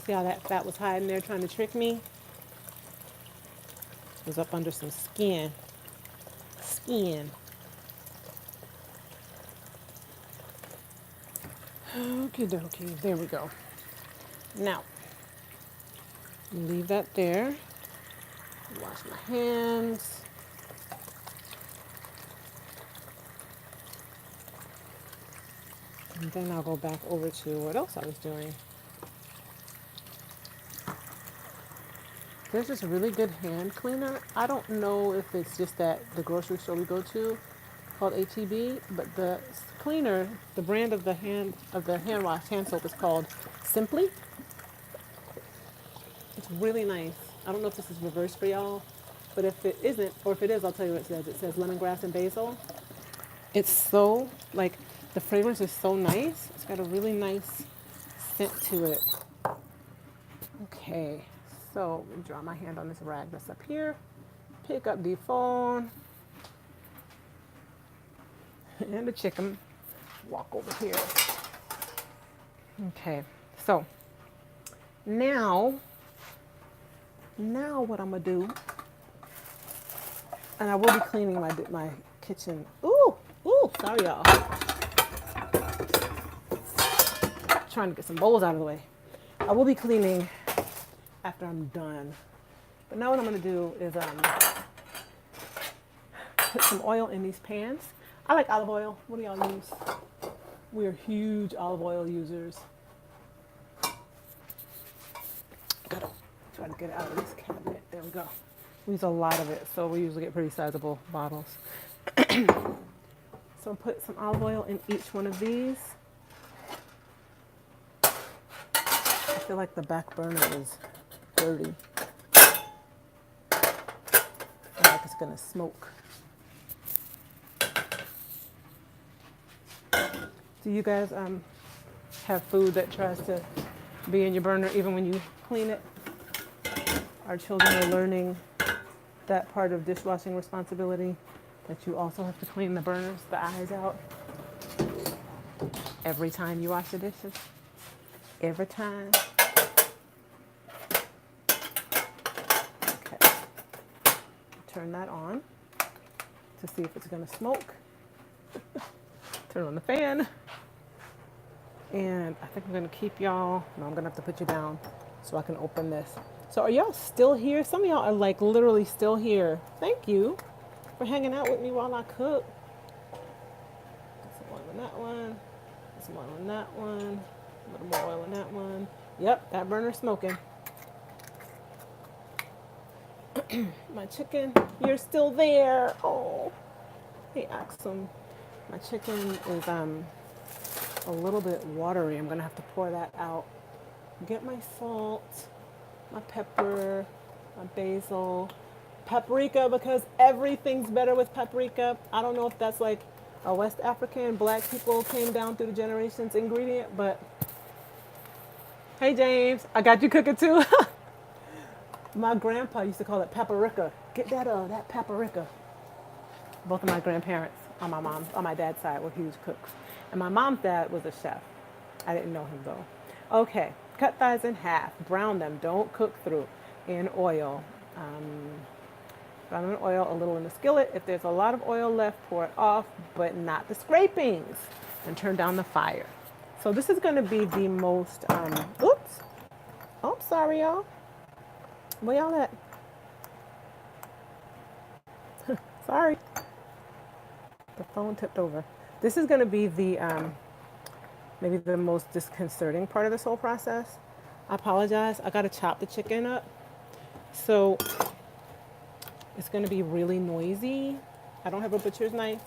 See how that fat was hiding there trying to trick me? It was up under some skin. Skin. Okie dokie. There we go. Now, leave that there. Wash my hands. And then I'll go back over to what else I was doing. There's this really good hand cleaner. I don't know if it's just at the grocery store we go to called HEB, but the cleaner, the brand of the hand wash, hand soap is called Simply. It's really nice. I don't know if this is reversed for y'all, but if it isn't, or if it is, I'll tell you what it says. It says lemongrass and basil. It's so, like, the fragrance is so nice. It's got a really nice scent to it. Okay, so let me draw my hand on this rag that's up here. Pick up the phone and the chicken. Walk over here. Okay, so now what I'm gonna do, and I will be cleaning my kitchen. Ooh, sorry y'all. Trying to get some bowls out of the way. I will be cleaning after I'm done. But now what I'm gonna do is put some oil in these pans. I like olive oil. What do y'all use? We are huge olive oil users. Gotta try to get it out of this cabinet. There we go. We use a lot of it, so we usually get pretty sizable bottles. So I'll put some olive oil in each one of these. I feel like the back burner is dirty. I feel like it's gonna smoke. Do you guys have food that tries to be in your burner even when you clean it? Our children are learning that part of dishwashing responsibility, that you also have to clean the burners, the eyes out, every time you wash the dishes. Every time. Okay. Turn that on to see if it's gonna smoke. Turn on the fan. And I think I'm gonna keep y'all. No, I'm gonna have to put you down so I can open this. So are y'all still here? Some of y'all are like literally still here. Thank you for hanging out with me while I cook. Some oil in that one. Some oil in that one. A little more oil in that one. Yep, that burner's smoking. My chicken, you're still there. Oh, hey Axum. My chicken is a little bit watery. I'm gonna have to pour that out. Get my salt, my pepper, my basil, paprika, because everything's better with paprika. I don't know if that's like a West African black people came down through the generations ingredient, but hey James, I got you cooking too. My grandpa used to call it paprika. Get that paprika. Both of my grandparents on my dad's side were huge cooks. And my mom's dad was a chef. I didn't know him though. Okay, cut thighs in half, brown them, don't cook through, in oil. Brown them in oil, a little in the skillet. If there's a lot of oil left, pour it off, but not the scrapings. And turn down the fire. So this is gonna be the most, oops. Oh, sorry y'all. Where y'all at? Sorry. The phone tipped over. This is gonna be the, maybe the most disconcerting part of this whole process. I apologize. I gotta chop the chicken up. So it's gonna be really noisy I don't have a butcher's knife,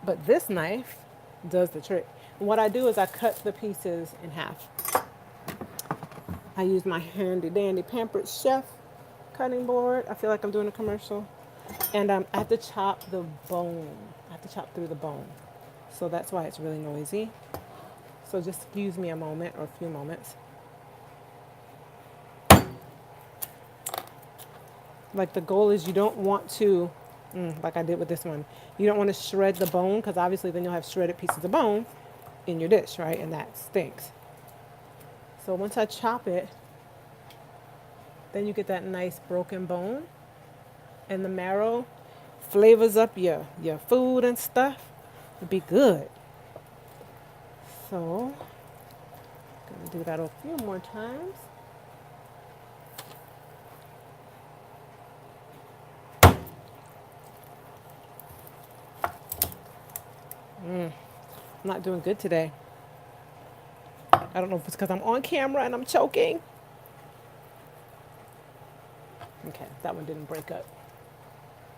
but this knife does the trick. And what I do is I cut the pieces in half. I use my handy dandy Pampered Chef cutting board. I feel like I'm doing a commercial. And I have to chop the bone. I have to chop through the bone. So that's why it's really noisy. So just excuse me a moment or a few moments. Like the goal is you don't want to, like I did with this one, you don't want to shred the bone because obviously then you'll have shredded pieces of bone in your dish, right? And that stinks. So once I chop it, then you get that nice broken bone and the marrow flavors up your food and stuff. It'd be good. So, gonna do that a few more times. I'm not doing good today. I don't know if it's because I'm on camera and I'm choking. Okay, that one didn't break up.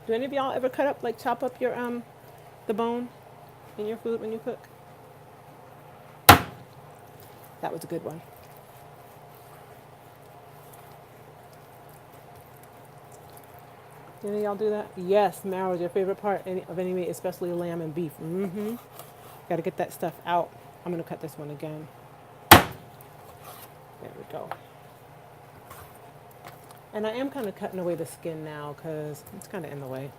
Do any of y'all ever cut up, like chop up your the bone in your food when you cook? That was a good one. Do any of y'all do that? Yes, marrow is your favorite part of any meat, especially lamb and beef. Got to get that stuff out. I'm going to cut this one again. There we go. And I am kind of cutting away the skin now because it's kind of in the way.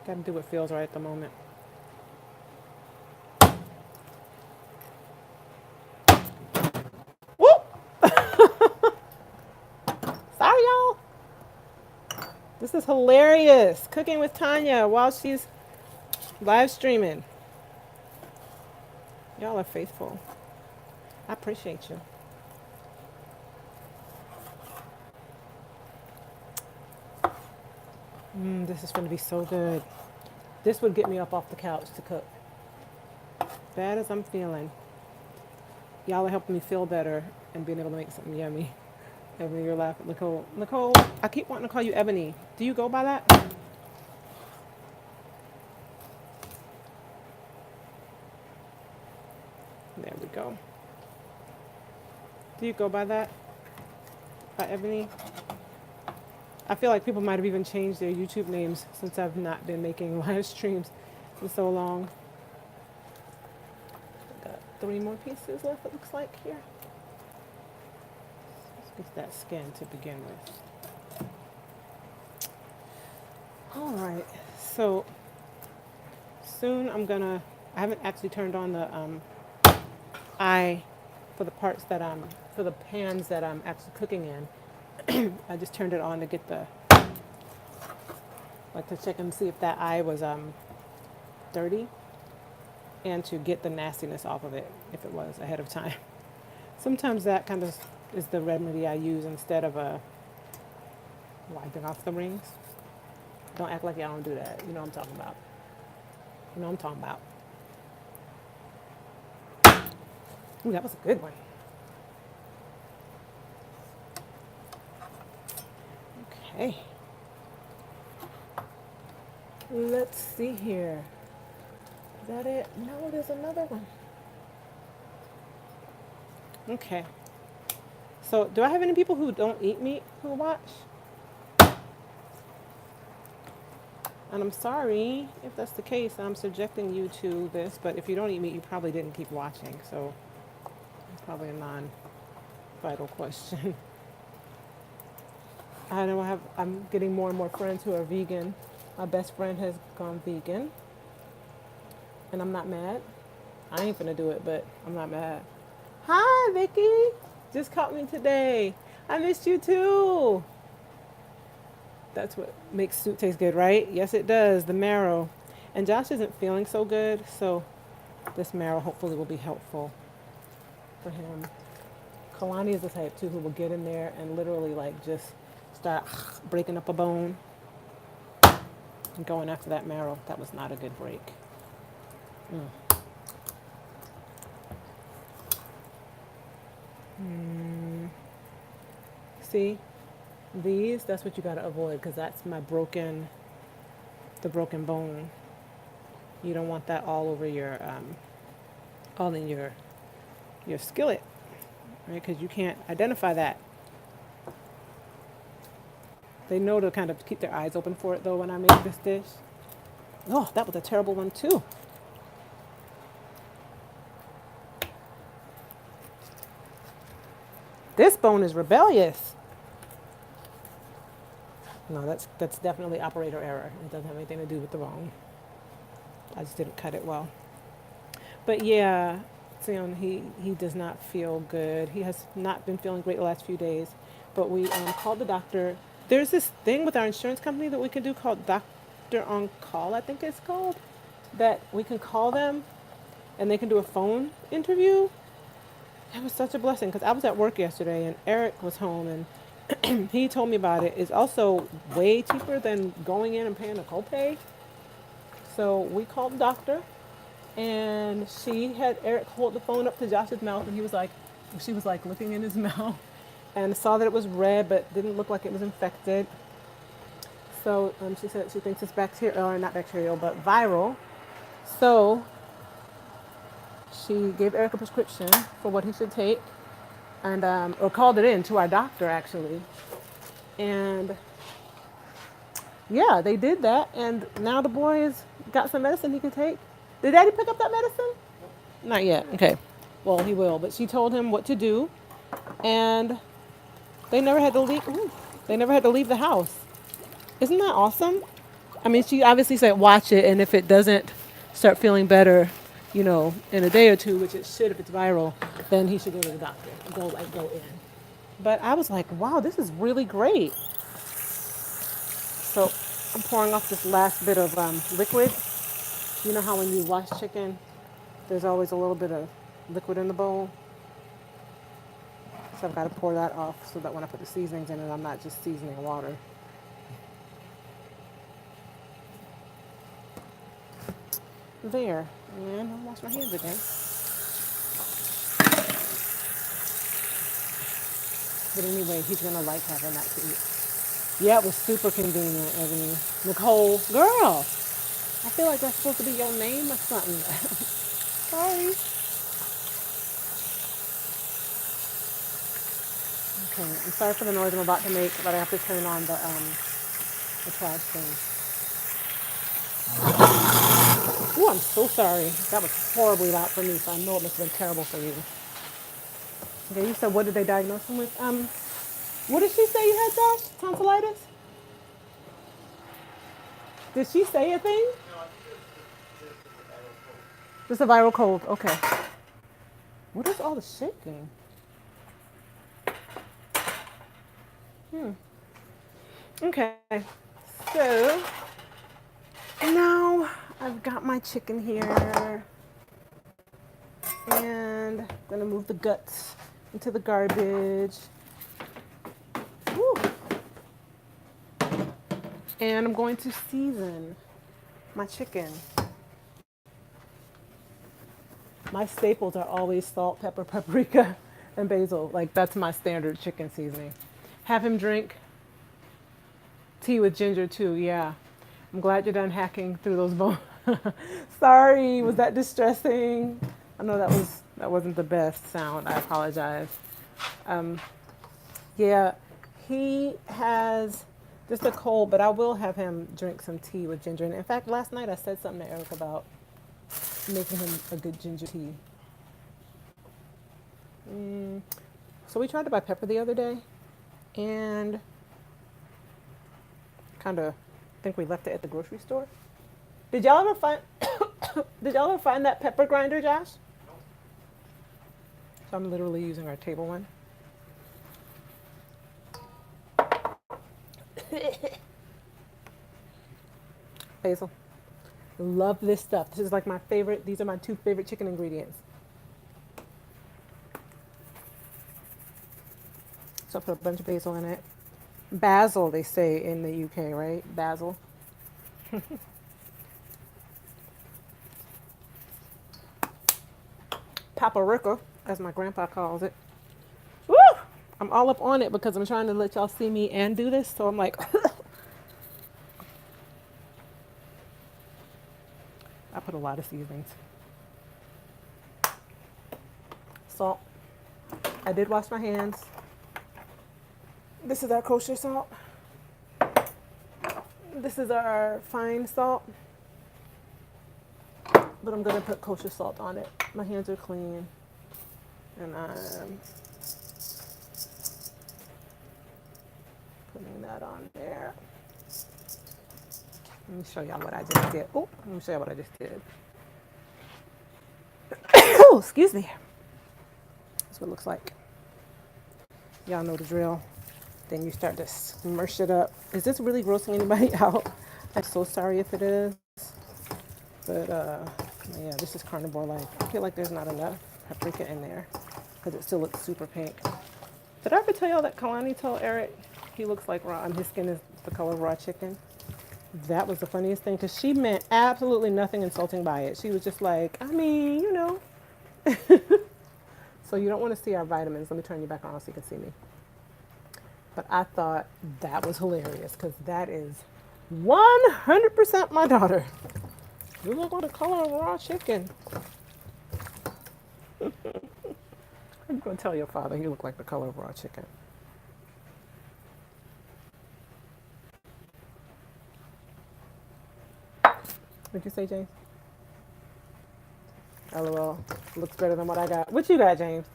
Got to do what feels right at the moment. Whoop! Sorry, y'all. This is hilarious. Cooking with Tanya while she's live streaming. Y'all are faithful. I appreciate you. This is going to be so good. This would get me up off the couch to cook. Bad as I'm feeling. Y'all are helping me feel better and being able to make something yummy. Ebony, you're laughing. Nicole. Nicole, I keep wanting to call you Ebony. Do you go by that? There we go. Do you go by that? By Ebony? I feel like people might have even changed their YouTube names since I've not been making live streams for so long. Got 3 more pieces left, it looks like, here. Let's get that skin to begin with. All right, so soon I haven't actually turned on the eye for the parts that for the pans that I'm actually cooking in. I just turned it on to get to check and see if that eye was dirty and to get the nastiness off of it if it was ahead of time. Sometimes that kind of is the remedy I use instead of wiping off the rings. Don't act like y'all don't do that. You know what I'm talking about. You know what I'm talking about. Ooh, that was a good one. Okay. Let's see here. Is that it? No, there's another one. Okay. So, do I have any people who don't eat meat who watch? And I'm sorry if that's the case. I'm subjecting you to this, but if you don't eat meat, you probably didn't keep watching. So, it's probably a non-vital question. I know I'm getting more and more friends who are vegan. My best friend has gone vegan. And I'm not mad. I ain't finna do it, but I'm not mad. Hi, Vicky. Just caught me today. I missed you too. That's what makes soup taste good, right? Yes, it does. The marrow. And Josh isn't feeling so good, so this marrow hopefully will be helpful for him. Kalani is the type too who will get in there and literally like just start breaking up a bone and going after that marrow. That was not a good break. See? These, that's what you got to avoid because that's the broken bone. You don't want that all over all in your skillet, right? Because you can't identify that. They know to kind of keep their eyes open for it though when I make this dish. Oh, that was a terrible one too. This bone is rebellious. No, that's definitely operator error. It doesn't have anything to do with the bone. I just didn't cut it well. But yeah, Sion, he does not feel good. He has not been feeling great the last few days. But we called the doctor. There's this thing with our insurance company that we can do called Doctor on Call, I think it's called. That we can call them and they can do a phone interview. It was such a blessing because I was at work yesterday and Eric was home and he told me about it. It's also way cheaper than going in and paying a copay. So we called the doctor and she had Eric hold the phone up to Josh's mouth and she was like looking in his mouth and saw that it was red but didn't look like it was infected. So she said she thinks it's bacterial, or not bacterial, but viral. So she gave Eric a prescription for what he should take and or called it in to our doctor actually. And yeah, they did that and now the boy has got some medicine he can take. Did Daddy pick up that medicine? Not yet. Okay. Well, he will, but she told him what to do and they never had to leave. Ooh, they never had to leave the house. Isn't that awesome? I mean, she obviously said watch it and if it doesn't start feeling better, you know, in a day or two, which it should if it's viral, then he should go to the doctor. Go in. But I was like, wow, this is really great. So I'm pouring off this last bit of liquid. You know how when you wash chicken, there's always a little bit of liquid in the bowl? So I've got to pour that off so that when I put the seasonings in it, I'm not just seasoning water. There. And I'll wash my hands again. But anyway, he's going to like having that to eat. Yeah, it was super convenient, Ebony. Nicole, girl, I feel like that's supposed to be your name or something. Sorry. Okay, I'm sorry for the noise I'm about to make, but I have to turn on the trash thing. Ooh, I'm so sorry. That was horribly loud for me, so I know it must have been terrible for you. Okay, you said what did they diagnose him with? What did she say you had, Josh? Tonsillitis? Did she say a thing? Just a viral cold. Okay. What is all the shaking? Okay. So now I've got my chicken here. And I'm gonna move the guts into the garbage. Woo. And I'm going to season my chicken. My staples are always salt, pepper, paprika, and basil. Like that's my standard chicken seasoning. Have him drink tea with ginger too, yeah. I'm glad you're done hacking through those bones. Sorry, was that distressing? I know that wasn't the best sound. I apologize. Yeah, he has just a cold, but I will have him drink some tea with ginger. And in fact, last night I said something to Eric about making him a good ginger tea. So we tried to buy pepper the other day, and kind of think we left it at the grocery store. Did y'all ever find that pepper grinder, Josh? So I'm literally using our table one. Basil. Love this stuff. This is like my favorite. These are my two favorite chicken ingredients. So I put a bunch of basil in it. Basil, they say in the UK, right? Basil. Paprika, as my grandpa calls it. Woo! I'm all up on it because I'm trying to let y'all see me and do this. So I'm like, I put a lot of seasonings. Salt. I did wash my hands. This is our kosher salt. This is our fine salt. But I'm gonna put kosher salt on it. My hands are clean. And I'm putting that on there. Let me show y'all what I just did. Oh, let me show y'all what I just did. Oh, excuse me. That's what it looks like. Y'all know the drill. Then you start to smush it up. Is this really grossing anybody out? I'm so sorry if it is. But yeah, this is carnivore life. I feel like there's not enough paprika in there because it still looks super pink. Did I ever tell y'all that Kalani told Eric he looks like raw and his skin is the color of raw chicken? That was the funniest thing because she meant absolutely nothing insulting by it. She was just like, I mean, you know. So you don't want to see our vitamins. Let me turn you back on so you can see me. But I thought that was hilarious because that is 100% my daughter. You look like the color of raw chicken. I'm going to tell your father you look like the color of raw chicken. What'd you say, James? LOL. Looks better than what I got. What you got, James?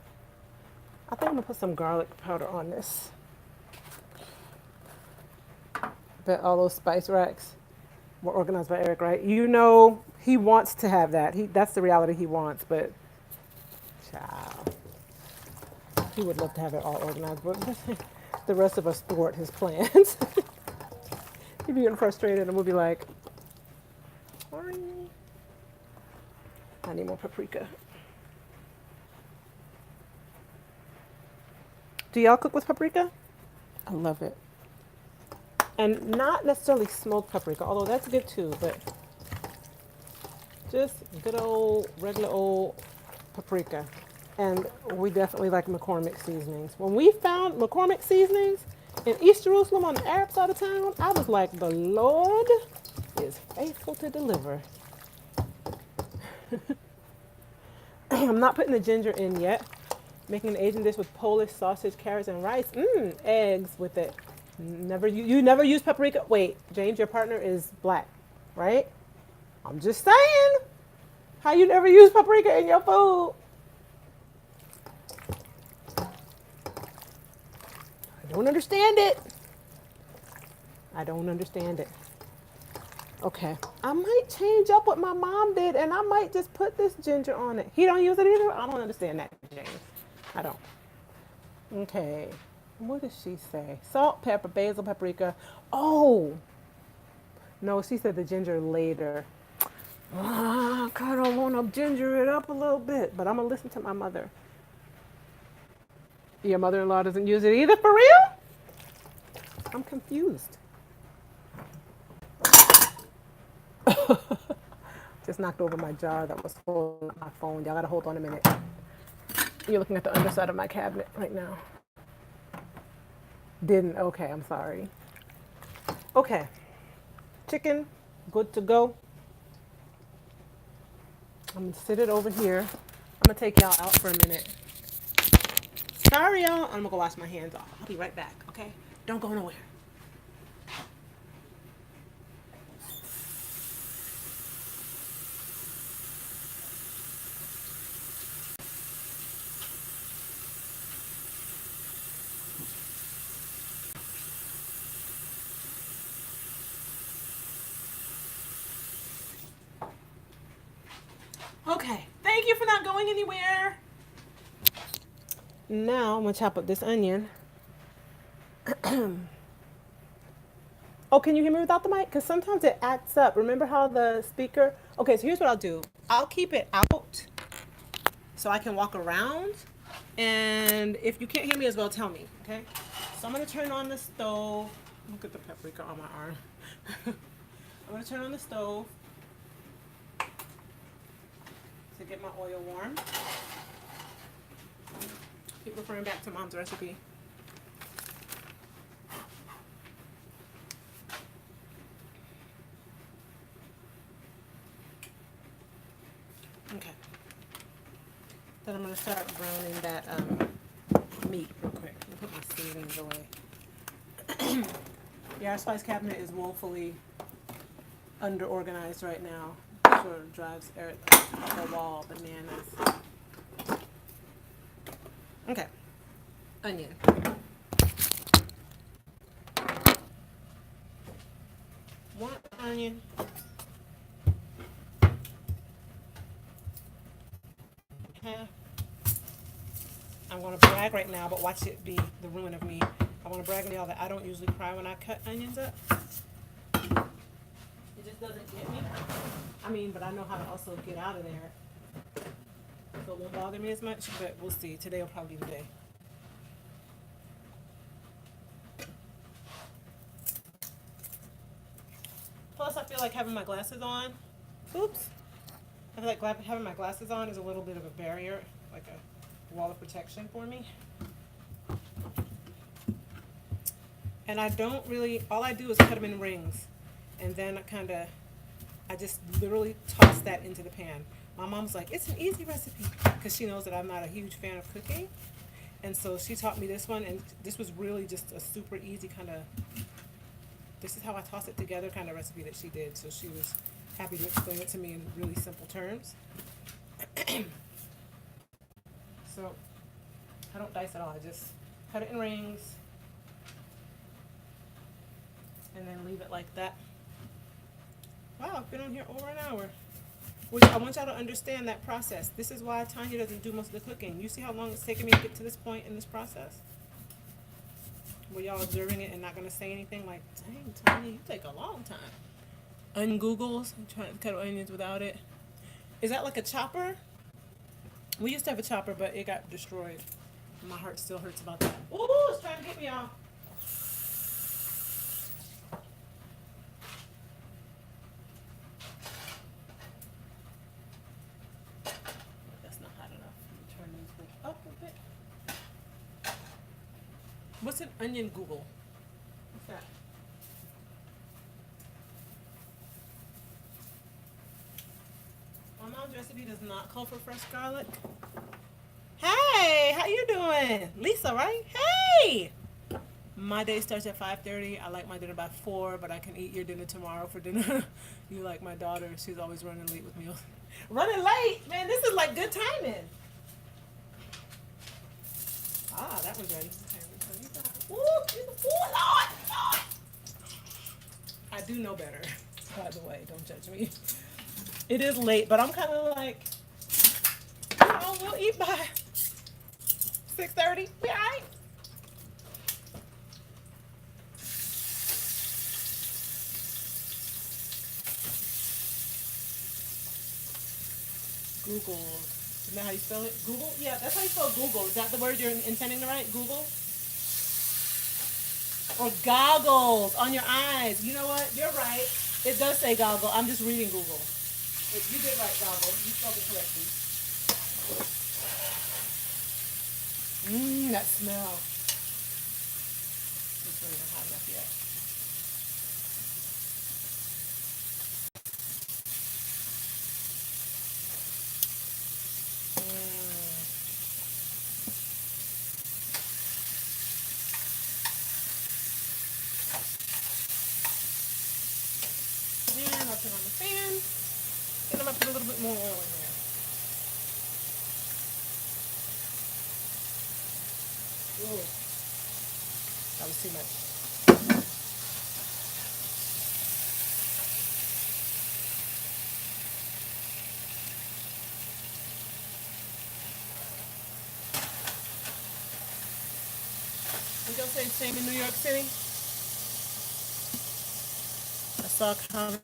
I think I'm going to put some garlic powder on this. Bet all those spice racks were organized by Eric, right? You know he wants to have that. That's the reality he wants, but child, he would love to have it all organized. But the rest of us thwart his plans. He'd be getting frustrated and we'll be like, sorry. I need more paprika. Do y'all cook with paprika? I love it. And not necessarily smoked paprika, although that's good too, but just good old, regular old paprika. And we definitely like McCormick seasonings. When we found McCormick seasonings in East Jerusalem on the Arab side of town, I was like, the Lord is faithful to deliver. I'm not putting the ginger in yet. Making an Asian dish with Polish sausage, carrots, and rice. Eggs with it. You never use paprika. Wait, James, your partner is black, right? I'm just saying. How you never use paprika in your food? I don't understand it. I don't understand it. Okay, I might change up what my mom did, and I might just put this ginger on it. He don't use it either. I don't understand that, James. I don't. Okay. What does she say? Salt, pepper, basil, paprika. Oh! No, she said the ginger later. I kind of want to ginger it up a little bit, but I'm going to listen to my mother. Your mother-in-law doesn't use it either, for real? I'm confused. Just knocked over my jar that was holding up my phone. Y'all got to hold on a minute. You're looking at the underside of my cabinet right now. Didn't. Okay, I'm sorry. Okay. Chicken, good to go. I'm going to sit it over here. I'm going to take y'all out for a minute. Sorry, y'all. I'm going to go wash my hands off. I'll be right back, okay? Don't go nowhere. Okay, thank you for not going anywhere. Now I'm gonna chop up this onion. Oh, can you hear me without the mic? Because sometimes it acts up. Remember how the speaker... Okay, so here's what I'll do. I'll keep it out so I can walk around. And if you can't hear me as well, tell me, okay? So I'm gonna turn on the stove. Look at the paprika on my arm. I'm gonna turn on the stove to get my oil warm. Keep referring back to mom's recipe. Okay. Then I'm gonna start browning that meat real quick. Let me put my seasonings away. Yeah, our spice cabinet is woefully under-organized right now. Sort of drives Eric up the wall bananas. Okay. Onion. One onion. Half. I'm gonna brag right now, but watch it be the ruin of me. I wanna brag to y'all that I don't usually cry when I cut onions up. It just doesn't get me. I mean, but I know how to also get out of there. So it won't bother me as much, but we'll see. Today will probably be the day. Plus, I feel like having my glasses on, oops. I feel like having my glasses on is a little bit of a barrier, like a wall of protection for me. And I don't really, all I do is cut them in rings. And then I just literally toss that into the pan. My mom's like, it's an easy recipe, because she knows that I'm not a huge fan of cooking. And so she taught me this one, and this was really just a super easy this is how I toss it together kind of recipe that she did. So she was happy to explain it to me in really simple terms. So I don't dice at all. I just cut it in rings and then leave it like that. Wow, I've been on here over an hour. Which I want y'all to understand that process. This is why Tanya doesn't do most of the cooking. You see how long it's taken me to get to this point in this process? Were y'all observing it and not going to say anything like, dang, Tanya, you take a long time. Un-Googles, trying to cut onions without it. Is that like a chopper? We used to have a chopper, but it got destroyed. My heart still hurts about that. Ooh, it's trying to get me off. That's not hot enough. Let me turn these things up a bit. What's an onion Google? What's that? My mom's recipe does not call for fresh garlic. Hey, how you doing? Lisa, right? Hey! My day starts at 5:30. I like my dinner by 4, but I can eat your dinner tomorrow for dinner. You like my daughter. She's always running late with meals. Running late? Man, this is like good timing. Ah, that one's ready. Ooh, Lord! I do know better, by the way. Don't judge me. It is late, but I'm kind of like, we'll eat by 6:30. We all right? Google. Isn't that how you spell it? Google? Yeah, that's how you spell Google. Is that the word you're intending to write? Google? Or goggles on your eyes. You know what? You're right. It does say goggle. I'm just reading Google. You did write goggle. You spelled it correctly. That smell. This one isn't hot enough yet. And I'll turn on the fan. And I'm going to put a little bit more oil in there. Ooh. That was too much. You don't say the same in New York City? I saw a comment.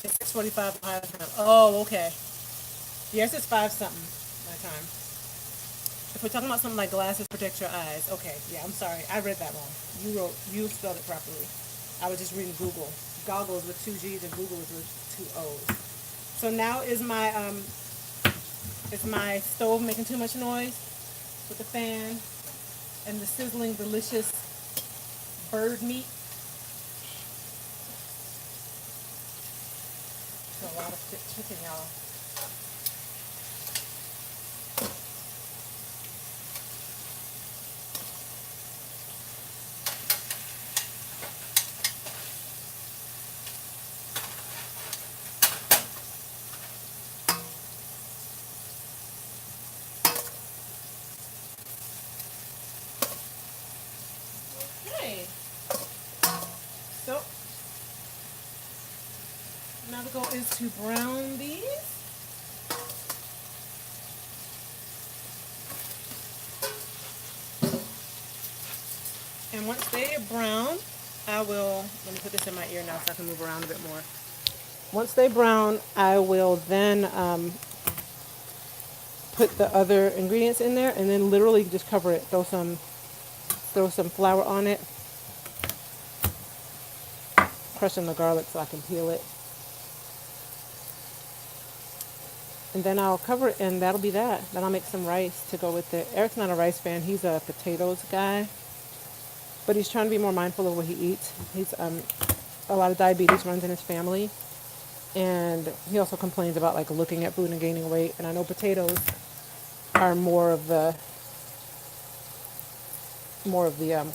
It's 6:45. Oh, okay. Yes, it's 5 something my time. If we're talking about something like glasses protect your eyes, okay. Yeah, I'm sorry. I read that wrong. You spelled it properly. I was just reading Google. Goggles with 2 G's and Google with 2 O's. So now is my stove making too much noise with the fan and the sizzling delicious bird meat. It's a lot of thick chicken, y'all. Now the goal is to brown these. And once they are brown, I will, let me put this in my ear now so I can move around a bit more. Once they brown, I will then put the other ingredients in there and then literally just cover it. Throw some flour on it. Crushing the garlic so I can peel it. And then I'll cover it and that'll be that. Then I'll make some rice to go with it. Eric's not a rice fan. He's a potatoes guy. But he's trying to be more mindful of what he eats. He's a lot of diabetes runs in his family. And he also complains about like looking at food and gaining weight. And I know potatoes are more of the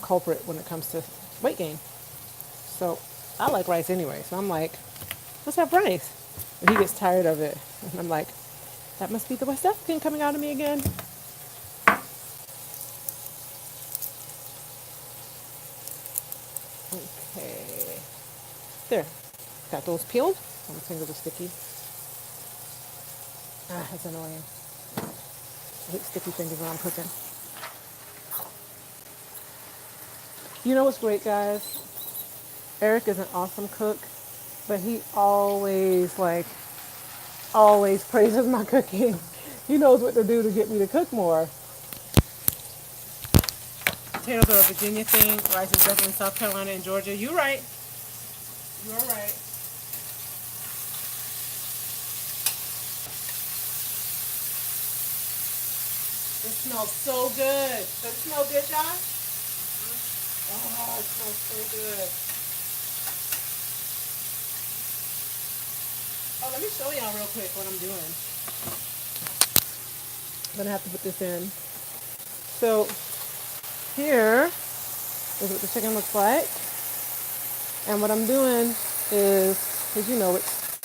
culprit when it comes to weight gain. So I like rice anyway. So I'm like, let's have rice. And he gets tired of it. And I'm like, that must be the West African coming out of me again. Okay. There. Got those peeled. My fingers are sticky. Ah, that's annoying. I hate sticky fingers when I'm cooking. You know what's great, guys? Eric is an awesome cook, but he always praises my cooking. He knows what to do to get me to cook more. Potatoes are a Virginia thing. Rice is definitely South Carolina and Georgia. You're right. You're right. It smells so good. Does it smell good, y'all? Oh, it smells so good. Oh, let me show y'all real quick what I'm doing. I'm gonna have to put this in. So here is what the chicken looks like. And what I'm doing is, as you know, it's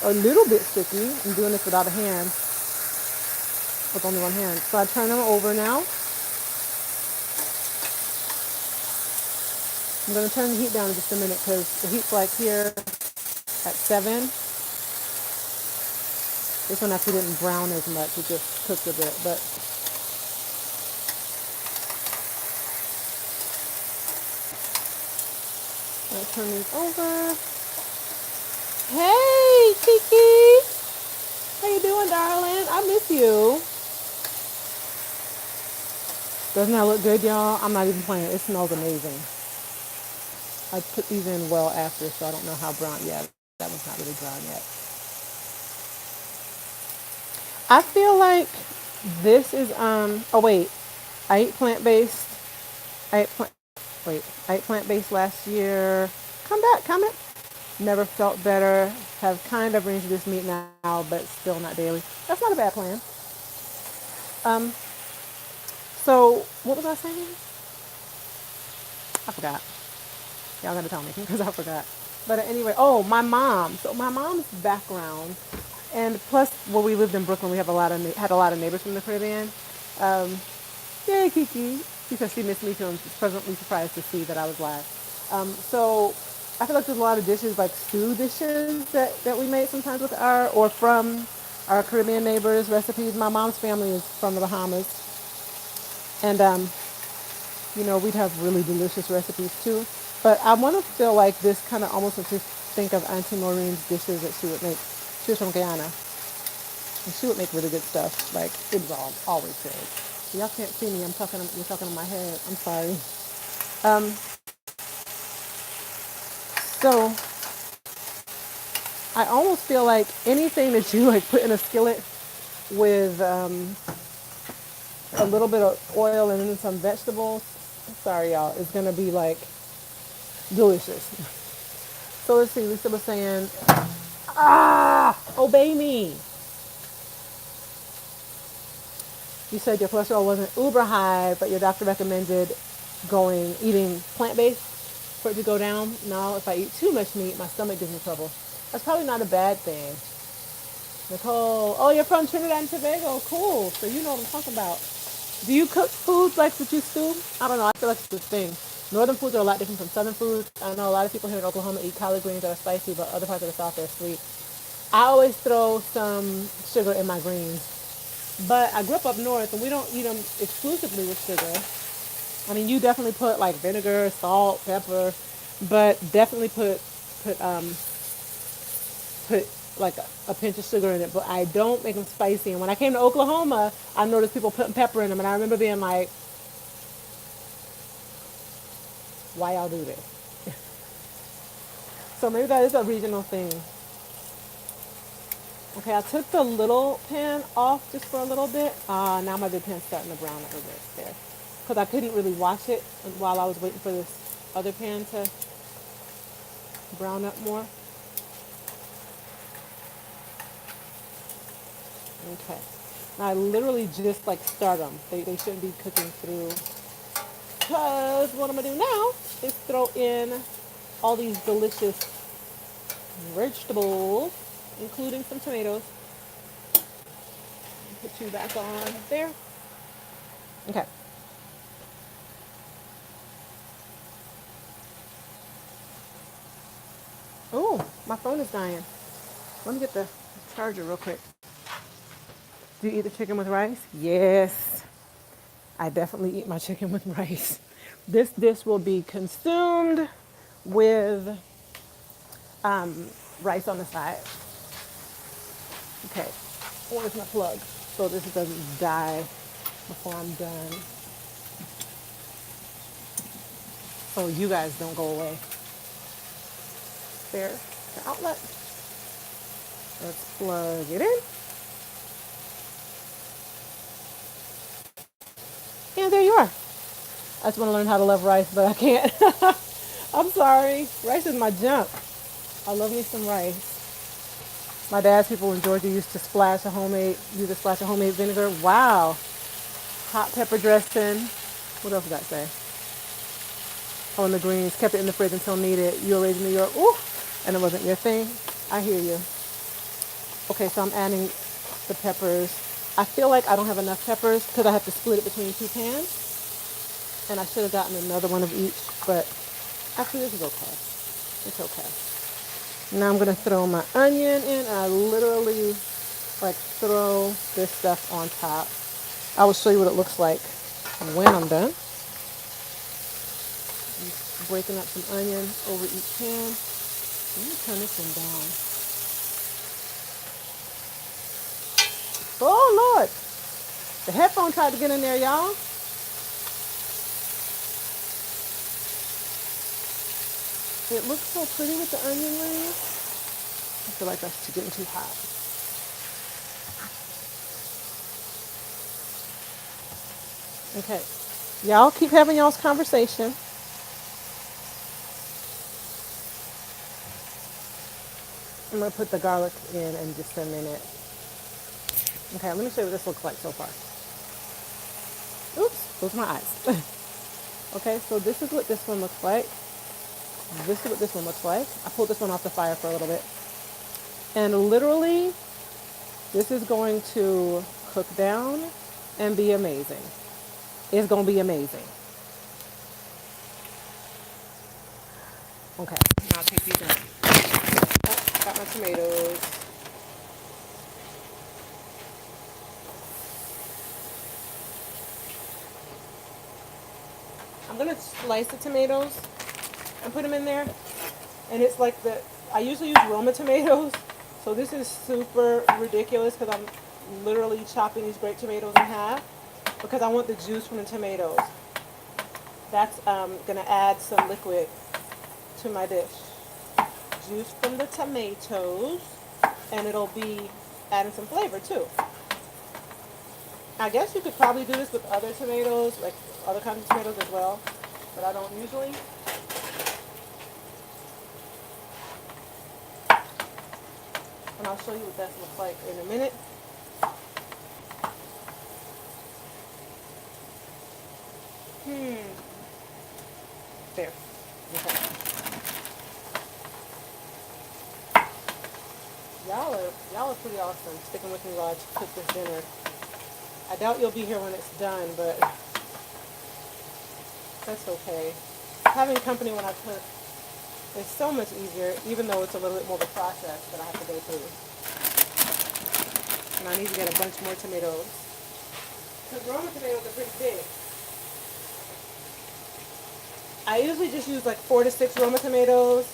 a little bit sticky. I'm doing this without a hand, with only one hand. So I turn them over now. I'm going to turn the heat down in just a minute because the heat's like here at 7. This one actually didn't brown as much. It just cooked a bit. But I'll turn these over. Hey, Kiki. How you doing, darling? I miss you. Doesn't that look good, y'all? I'm not even playing. It smells amazing. I put these in well after, so I don't know how brown yet. That one's not really brown yet. I feel like this is, oh wait, I ate plant-based. I ate plant-based last year. Come back, comment. Never felt better. Have kind of reintroduced meat now, but still not daily. That's not a bad plan. So what was I saying? I forgot. Y'all gotta tell me because I forgot. But anyway, oh, my mom. So my mom's background, and plus, when we lived in Brooklyn, we have had a lot of neighbors from the Caribbean. Yay, Kiki, because she missed me too, and she's pleasantly surprised to see that I was live. So I feel like there's a lot of dishes, like stew dishes that we make sometimes with from our Caribbean neighbors' recipes. My mom's family is from the Bahamas, and we'd have really delicious recipes too. But I want to feel like this kind of almost makes me think of Auntie Maureen's dishes that she would make. She was from Guyana, and she would make really good stuff. Like, it was always good. Y'all can't see me. You're talking in my head. I'm sorry. So I almost feel like anything that you like put in a skillet with a little bit of oil and then some vegetables, sorry y'all, it's gonna be like delicious. So let's see, Lisa was saying, obey me. You said your cholesterol wasn't uber high, but your doctor recommended eating plant-based for it to go down. Now, if I eat too much meat, my stomach gives me trouble. That's probably not a bad thing. Nicole, oh, you're from Trinidad and Tobago. Cool. So you know what I'm talking about. Do you cook foods like that you stew? I don't know. I feel like it's the thing. Northern foods are a lot different from southern foods. I know a lot of people here in Oklahoma eat collard greens that are spicy, but other parts of the South they're sweet. I always throw some sugar in my greens. But I grew up north and we don't eat them exclusively with sugar. I mean, you definitely put like vinegar, salt, pepper, but definitely put like a pinch of sugar in it. But I don't make them spicy. And when I came to Oklahoma, I noticed people putting pepper in them, and I remember being like, "Why y'all do this?" So maybe that is a regional thing. Okay, I took the little pan off just for a little bit. Now my big pan's starting to brown a little bit there. Because I couldn't really wash it while I was waiting for this other pan to brown up more. Okay. Now I literally just like start them. They shouldn't be cooking through. Because what I'm going to do now is throw in all these delicious vegetables, including some tomatoes. Put you back on there. Okay. Oh, my phone is dying. Let me get the charger real quick. Do you eat the chicken with rice? Yes. I definitely eat my chicken with rice. This dish will be consumed with rice on the side. Okay. Where's my plug? So this doesn't die before I'm done. So you guys don't go away. There's the outlet. Let's plug it in. And there you are. I just want to learn how to love rice, but I can't. I'm sorry. Rice is my junk. I love me some rice. My dad's people in Georgia used to use a splash of homemade vinegar. Wow. Hot pepper dressing. What else did that say? On the greens. Kept it in the fridge until needed. You were raised in New York. Ooh. And it wasn't your thing. I hear you. Okay, so I'm adding the peppers. I feel like I don't have enough peppers because I have to split it between two pans. And I should have gotten another one of each, but actually this is okay. It's okay. Now I'm going to throw my onion in. I literally like throw this stuff on top. I will show you what it looks like when I'm done. I'm breaking up some onion over each pan. Let me turn this one down. Oh Lord! The headphone tried to get in there, y'all. It looks so pretty with the onion rings. I feel like that's getting too hot. Okay. Y'all keep having y'all's conversation. I'm going to put the garlic in just a minute. Okay, let me show you what this looks like so far. Oops, those are my eyes. Okay, so this is what this one looks like. This is what this one looks like. I pulled this one off the fire for a little bit. And literally, this is going to cook down and be amazing. It's going to be amazing. Okay, now I'll take these out. Oh, got my tomatoes. I'm going to slice the tomatoes and put them in there. And it's like I usually use Roma tomatoes. So this is super ridiculous because I'm literally chopping these grape tomatoes in half because I want the juice from the tomatoes. That's going to add some liquid to my dish. Juice from the tomatoes, and it'll be adding some flavor too. I guess you could probably do this with other tomatoes, like other kinds of tomatoes as well, but I don't usually. And I'll show you what that looks like in a minute. There. Okay. Y'all are pretty awesome sticking with me while I cook this dinner. I doubt you'll be here when it's done, but that's okay. having company when I cook is so much easier, even though it's a little bit more of a process that I have to go through. And I need to get a bunch more tomatoes. Because Roma tomatoes are pretty big. I usually just use like 4 to 6 Roma tomatoes,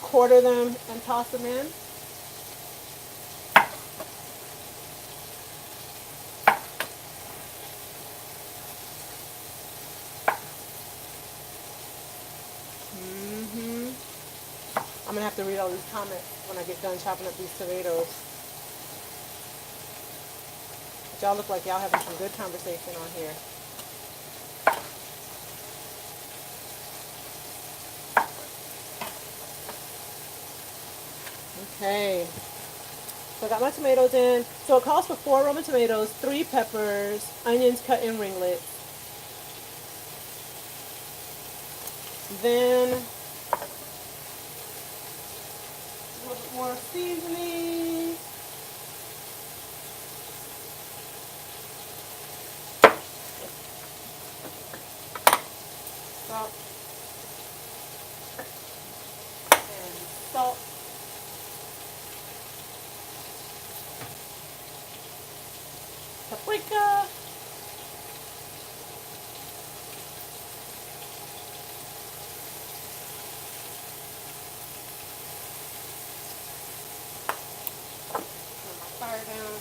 quarter them, and toss them in. I'm gonna have to read all these comments when I get done chopping up these tomatoes. But y'all look like y'all having some good conversation on here. Okay. So I got my tomatoes in. So it calls for 4 Roman tomatoes, 3 peppers, onions cut in ringlets. Then a little bit more seasoning. Salt. And salt. Paprika. Fire down.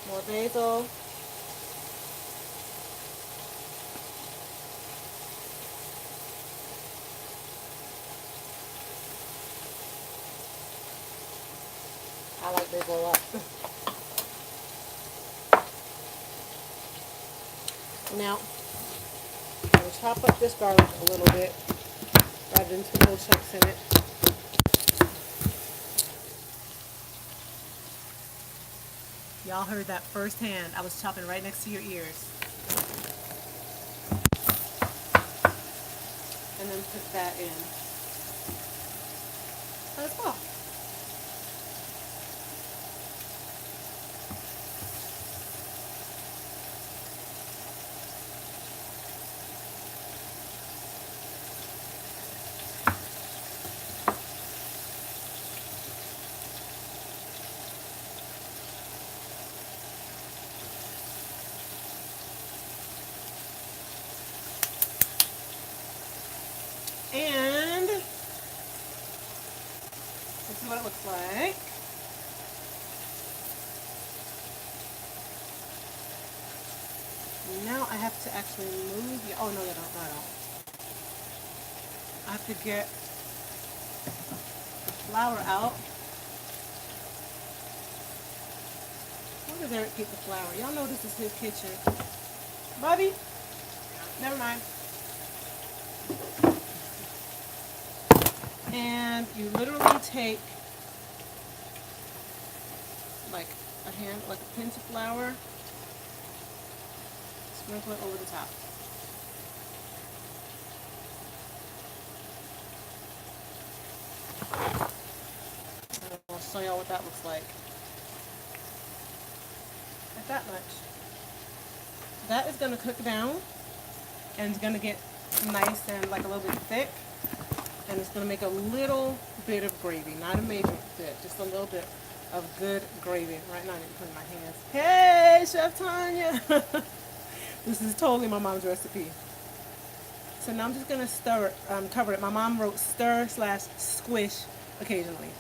More basil. I like basil a lot. Now, I'm going to chop up this garlic a little bit rather than put little chunks in it. Y'all heard that firsthand. I was chopping right next to your ears. And then put that in as well. And this is what it looks like. Now I have to actually move the, oh no, I don't. I have to get the flour out. Where does Eric keep the flour? Y'all know this is his kitchen. Bobby? Never mind. And you literally take like a pinch of flour, sprinkle it over the top. And I'll show y'all what that looks like. Like that much. That is going to cook down and it's going to get nice and like a little bit thick. And it's going to make a little bit of gravy, not a major bit, just a little bit of good gravy. Right now I need to put in my hands. Hey, Chef Tanya! This is totally my mom's recipe. So now I'm just going to stir it, cover it. My mom wrote stir/squish occasionally.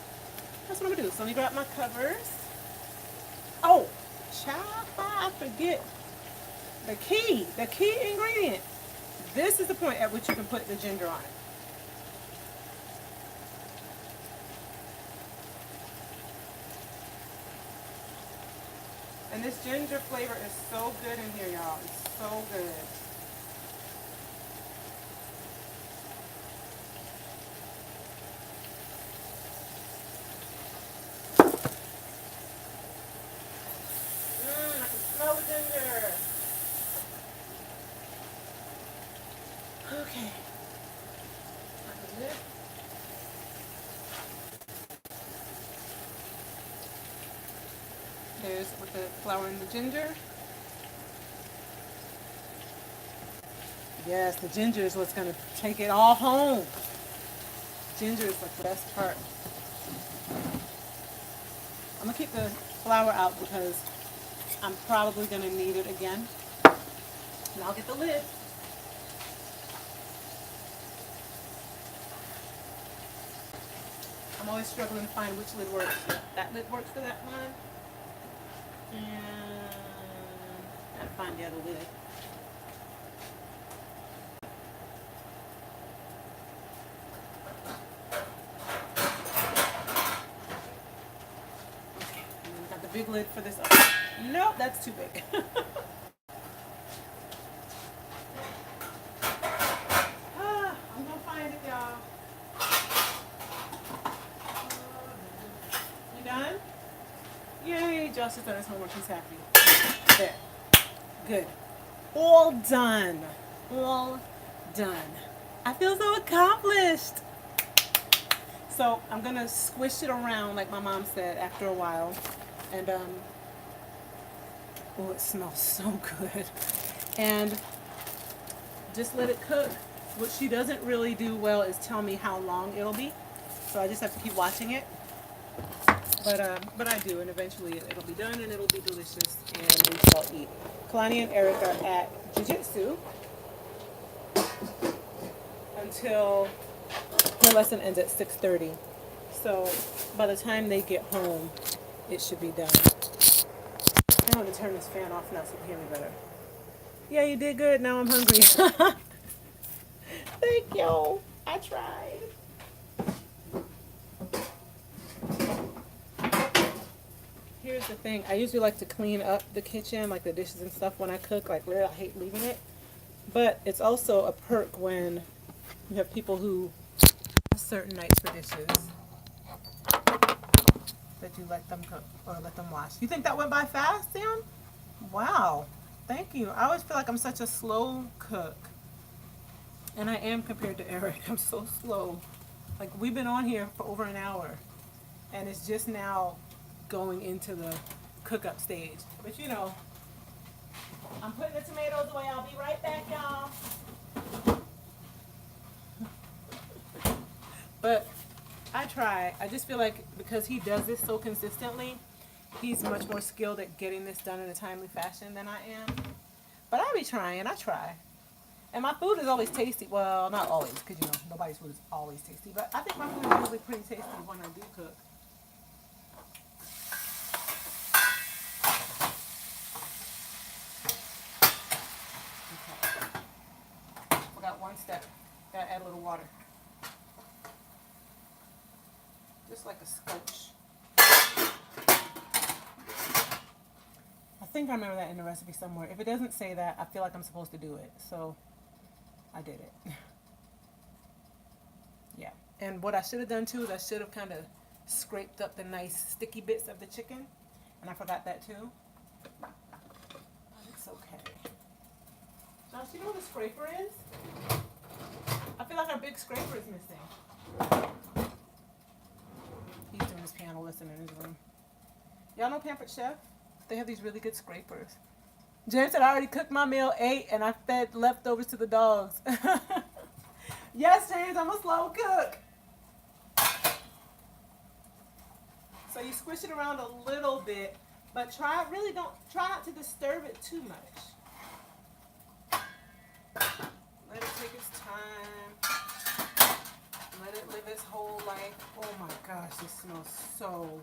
That's what I'm going to do. So let me grab my covers. Oh, child, I forget the key ingredient. This is the point at which you can put the ginger on it. And this ginger flavor is so good in here, y'all. It's so good. I can smell the ginger. Okay. That was it. There's with the flour and the ginger. Yes, the ginger is what's going to take it all home. Ginger is like the best part. I'm going to keep the flour out because I'm probably going to need it again. And I'll get the lid. I'm always struggling to find which lid works. That lid works for that one. And I gotta find the other lid. Okay, and then we got the big lid for this other. Nope, that's too big. I'm gonna find it, y'all. You done? Yay, Josh has done his homework. He's happy. There. Good. All done. All done. I feel so accomplished. So I'm going to squish it around like my mom said after a while. And, oh, it smells so good. And just let it cook. What she doesn't really do well is tell me how long it'll be. So I just have to keep watching it. But I do, and eventually it'll be done, and it'll be delicious, and we shall eat. Kalani and Eric are at jiu-jitsu until her lesson ends at 6:30. So by the time they get home, it should be done. I'm going to turn this fan off now so you can hear me better. Yeah, you did good. Now I'm hungry. Thank you. I tried. Here's the thing. I usually like to clean up the kitchen, like the dishes and stuff when I cook. Like, I hate leaving it. But it's also a perk when you have people who have certain nights for dishes that you let them cook or let them wash. You think that went by fast, Sam? Wow. Thank you. I always feel like I'm such a slow cook. And I am compared to Eric. I'm so slow. Like, we've been on here for over an hour. And it's just now going into the cook-up stage. But you know, I'm putting the tomatoes away. I'll be right back, y'all. But I try. I just feel like because he does this so consistently, he's much more skilled at getting this done in a timely fashion than I am. But I be trying. I try. And my food is always tasty. Well, not always, because you know, nobody's food is always tasty. But I think my food is usually pretty tasty when I do cook. Forgot one step. Gotta add a little water. Just like a scotch. I think I remember that in the recipe somewhere. If it doesn't say that, I feel like I'm supposed to do it. So I did it. Yeah. And what I should have done too is I should have kind of scraped up the nice sticky bits of the chicken. And I forgot that too. But it's okay. Josh, you know what a scraper is? I feel like our big scraper is missing. He's doing his piano lesson in his room. Y'all know Pampered Chef? They have these really good scrapers. James said, I already cooked my meal, ate, and I fed leftovers to the dogs. Yes, James, I'm a slow cook. So you squish it around a little bit, but try not to disturb it too much. Let it take its time. Let it live its whole life. Oh my gosh, this smells so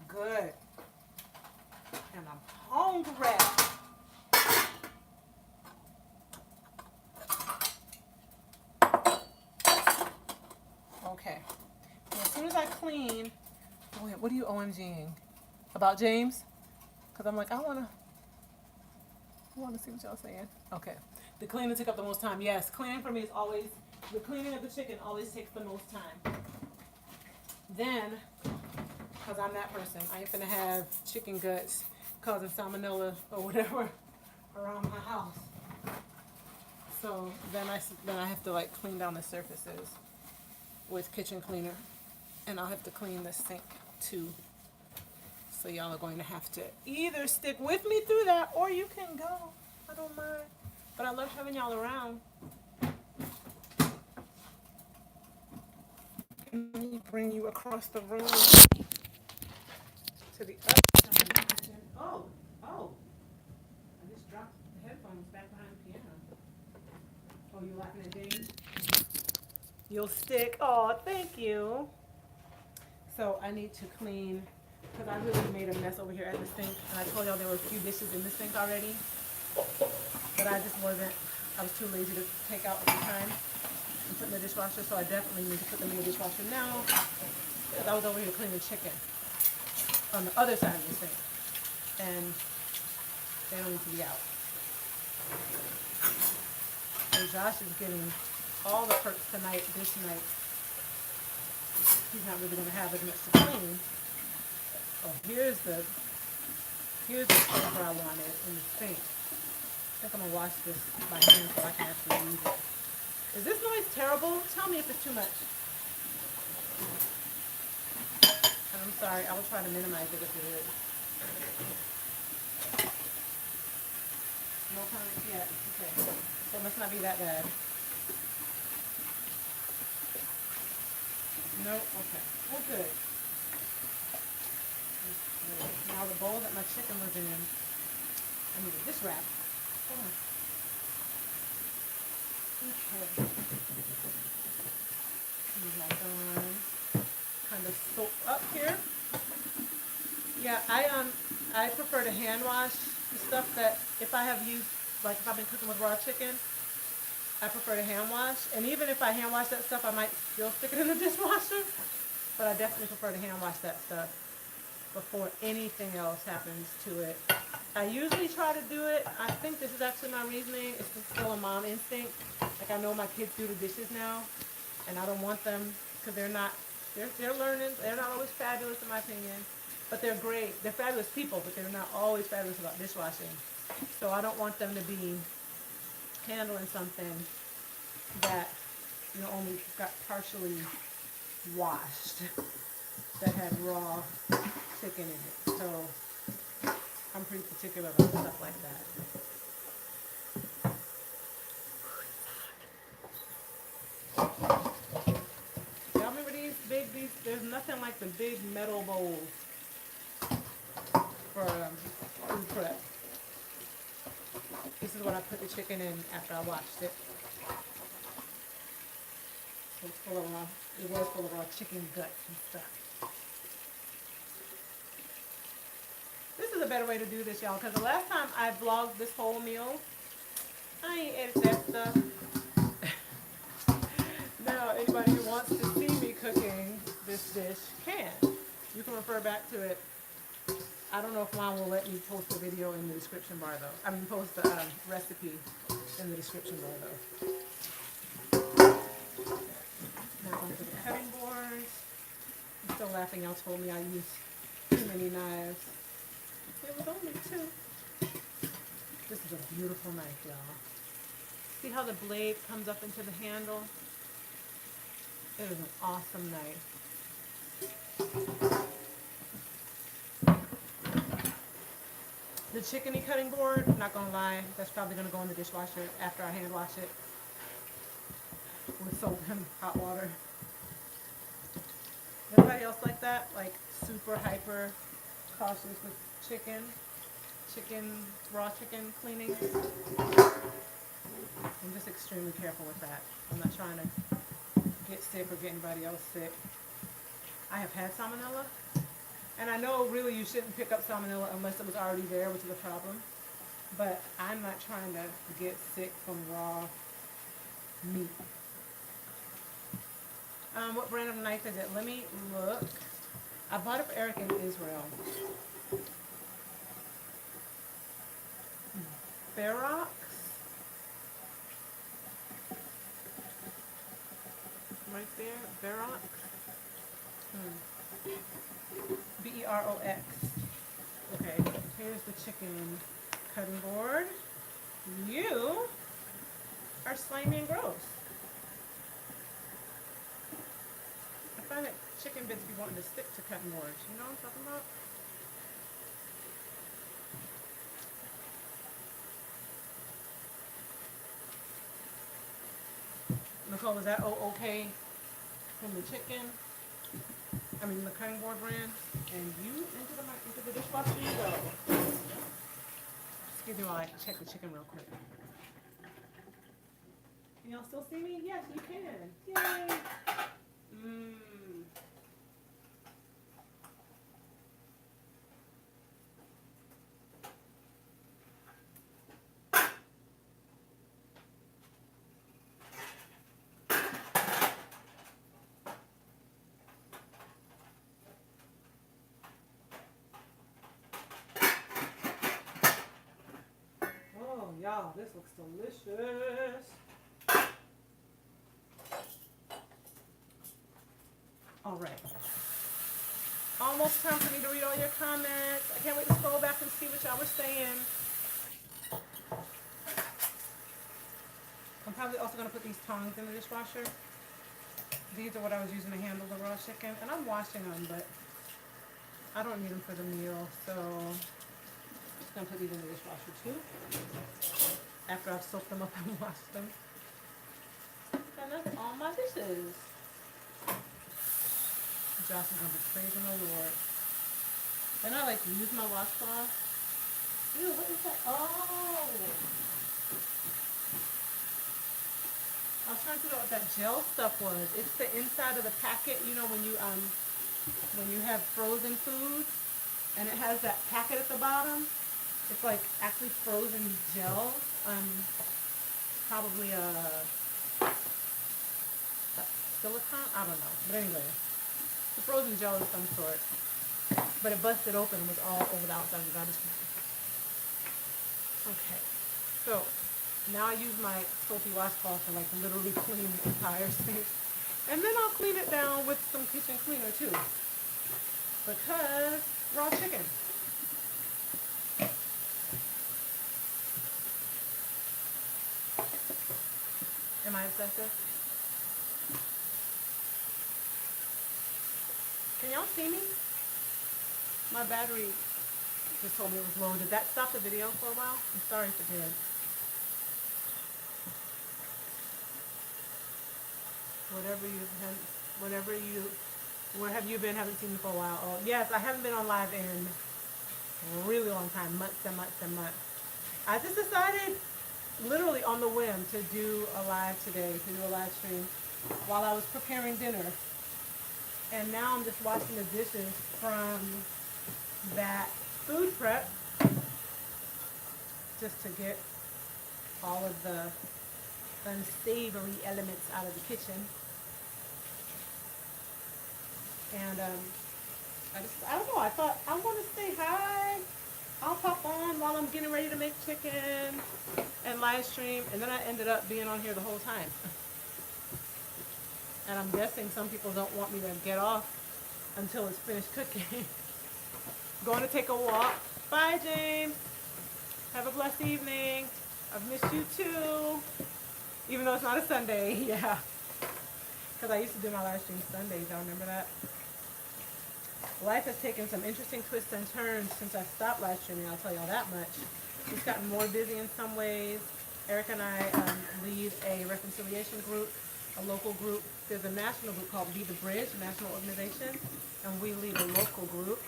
good. And I'm hungry. Okay. And as soon as I clean, wait, what are you OMGing? About James? Because I'm like, I want to see what y'all saying. Okay. The cleaning took up the most time. Yes, cleaning for me is always, the cleaning of the chicken always takes the most time. Then, because I'm that person, I ain't finna have chicken guts causing salmonella or whatever around my house. So then I have to like clean down the surfaces with kitchen cleaner, and I'll have to clean the sink too. So y'all are going to have to either stick with me through that, or you can go. I don't mind. But I love having y'all around. Let me bring you across the room to the other side of the kitchen. Oh, oh. I just dropped the headphones back behind the piano. Oh, you laughing at James? You'll stick. Oh, thank you. So I need to clean, because I really made a mess over here at the sink. And I told y'all there were a few dishes in the sink already. But I just wasn't, I was too lazy to take out every time and put in the dishwasher. So I definitely need to put them in the dishwasher now. Because I was over here cleaning chicken on the other side of the sink. And they don't need to be out. So Josh is getting all the perks tonight, this night. He's not really gonna have as much to clean. Oh, here's the paper I wanted in the sink. I think I'm gonna wash this by hand so I can actually use it. Is this noise terrible? Tell me if it's too much. I'm sorry, I will try to minimize it if it is. No comments yet. Okay. So it must not be that bad. No? Okay. Well, good. Now the bowl that my chicken was in, I needed this wrap. Hold on. Okay. Use my Doin. Kind of soak up here. Yeah, I prefer to hand wash the stuff that if I have used, like if I've been cooking with raw chicken, I prefer to hand wash. And even if I hand wash that stuff, I might still stick it in the dishwasher. But I definitely prefer to hand wash that stuff before anything else happens to it. I usually try to do it. I think this is actually my reasoning. It's just still a mom instinct. Like I know my kids do the dishes now, and I don't want them because they're learning. They're not always fabulous in my opinion, but they're great. They're fabulous people, but they're not always fabulous about dishwashing. So I don't want them to be handling something that only got partially washed that had raw chicken in it. So I'm pretty particular about stuff like that. Y'all remember these? There's nothing like the big metal bowls for food prep. This is what I put the chicken in after I washed it. So it was full of raw chicken guts and stuff. This is a better way to do this, y'all, because the last time I vlogged this whole meal, I ain't ate that stuff. Now, anybody who wants to see me cooking this dish can. You can refer back to it. I don't know if mom will let me post the video in the description bar, though. I mean, post the recipe in the description bar, though. Now onto the cutting boards. I'm still laughing. Y'all told me I used too many knives. It was only 2. This is a beautiful knife, y'all. See how the blade comes up into the handle? It is an awesome knife. The chickeny cutting board, I'm not gonna lie, that's probably gonna go in the dishwasher after I hand wash it with soap and hot water. Anybody else like that? Like super hyper cautious with raw chicken cleaning? I'm just extremely careful with that. I'm not trying to get sick or get anybody else sick. I have had salmonella, and I know really you shouldn't pick up salmonella unless it was already there, which is a problem. But I'm not trying to get sick from raw meat. What brand of knife is it? Let me look. I bought it for Eric in Israel. Ferox. Right there, Ferox. Berox. Okay, here's the chicken cutting board. You are slimy and gross. I find that chicken bits be wanting to stick to cutting boards. You know what I'm talking about? Nicole, is that okay? from the chicken. I mean the cutting board brand. And you into the dishwasher you go. Excuse me while I check the chicken real quick. Can y'all still see me? Yes, you can. Yay! Mmm. Oh, y'all, this looks delicious. All right. Almost time for me to read all your comments. I can't wait to scroll back and see what y'all were saying. I'm probably also going to put these tongs in the dishwasher. These are what I was using to handle the raw chicken. And I'm washing them, but I don't need them for the meal. So I'm just going to put these in the dishwasher too. After I've soaked them up and washed them. And that's all my dishes. Josh is going to be praising the Lord. Then I like to use my washcloth. Ew, what is that? Oh! I was trying to figure out what that gel stuff was. It's the inside of the packet, you know, when you have frozen foods and it has that packet at the bottom. It's like actually frozen gel. Probably a silicone? I don't know. But anyway. The frozen gel of some sort, but it busted open and was all over the outside of the garbage can. Okay, so now I use my soapy washcloth to like literally clean the entire sink, and then I'll clean it down with some kitchen cleaner too, because raw chicken. Am I obsessive? Can y'all see me? My battery just told me it was low. Did that stop the video for a while? I'm sorry if it did. Where have you been? Haven't seen me for a while. Oh, yes, I haven't been on live in a really long time, months and months and months. I just decided, literally on the whim, to do a live today, to do a live stream while I was preparing dinner. And now I'm just washing the dishes from that food prep just to get all of the unsavory elements out of the kitchen. And I don't know, I thought I want to say hi. I'll pop on while I'm getting ready to make chicken and live stream. And then I ended up being on here the whole time. And I'm guessing some people don't want me to get off until it's finished cooking. Going to take a walk. Bye, James. Have a blessed evening. I've missed you too. Even though it's not a Sunday, yeah. Because I used to do my live stream Sundays. Y'all remember that? Life has taken some interesting twists and turns since I stopped live streaming. I'll tell y'all that much. It's gotten more busy in some ways. Eric and I lead a reconciliation group, a local group. There's a national group called Be the Bridge, a national organization, and we lead a local group.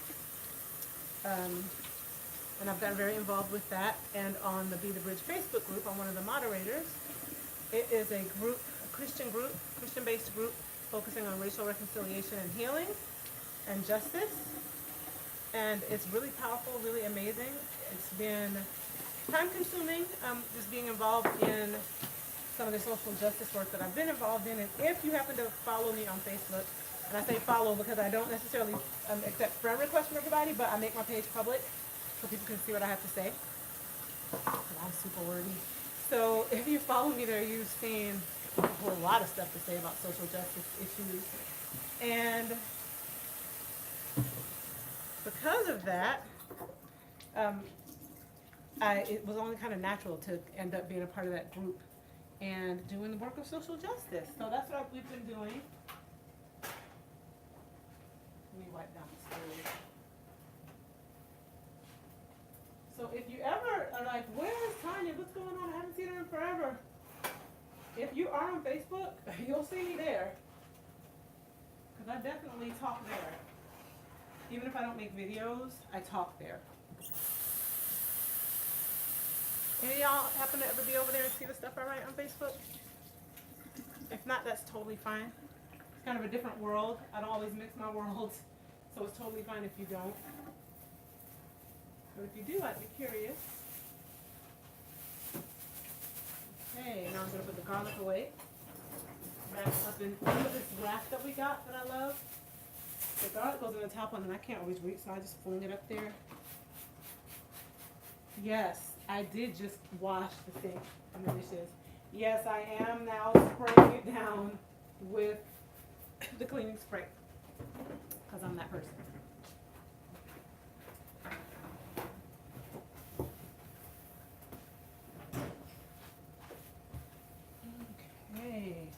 And I've gotten very involved with that. And on the Be the Bridge Facebook group, I'm one of the moderators. It is a group, a Christian-based group, focusing on racial reconciliation and healing and justice. And it's really powerful, really amazing. It's been time-consuming, just being involved in some of the social justice work that I've been involved in. And if you happen to follow me on Facebook, and I say follow because I don't necessarily accept friend requests from everybody, but I make my page public so people can see what I have to say. Because I'm super wordy. So if you follow me there, you've seen a whole lot of stuff to say about social justice issues. And because of that, it was only kind of natural to end up being a part of that group and doing the work of social justice. So that's what we've been doing. Let me wipe down the stove. So if you ever are like, where is Tanya? What's going on? I haven't seen her in forever. If you are on Facebook, you'll see me there. because I definitely talk there. Even if I don't make videos, I talk there. Any of y'all happen to ever be over there and see the stuff I write on Facebook? If not, that's totally fine. It's kind of a different world. I don't always mix my worlds, so it's totally fine if you don't. But if you do, I'd be curious. Okay, now I'm going to put the garlic away. Wrap it up in this wrap that we got that I love. The garlic goes in the top one and I can't always reach, so I just fling it up there. Yes, I did just wash the sink and the dishes. Yes, I am now spraying it down with the cleaning spray because I'm that person. Okay.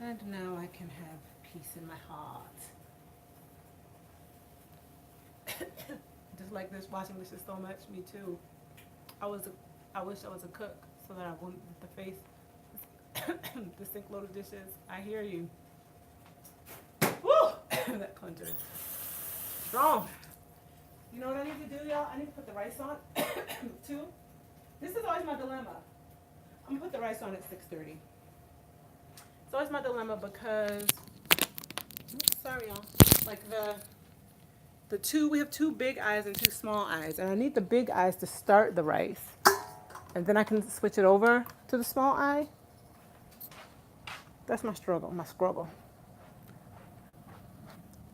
And now I can have peace in my heart. Just like this, washing dishes so much. Me too. I wish I was a cook so that I wouldn't have to face the sink load of dishes. I hear you. Woo! That plunger is strong. You know what I need to do, y'all? I need to put the rice on too. This is always my dilemma. I'm gonna put the rice on at 6:30. It's always my dilemma because, sorry y'all, like we have two big eyes and two small eyes, and I need the big eyes to start the rice, and then I can switch it over to the small eye. That's my struggle, my struggle.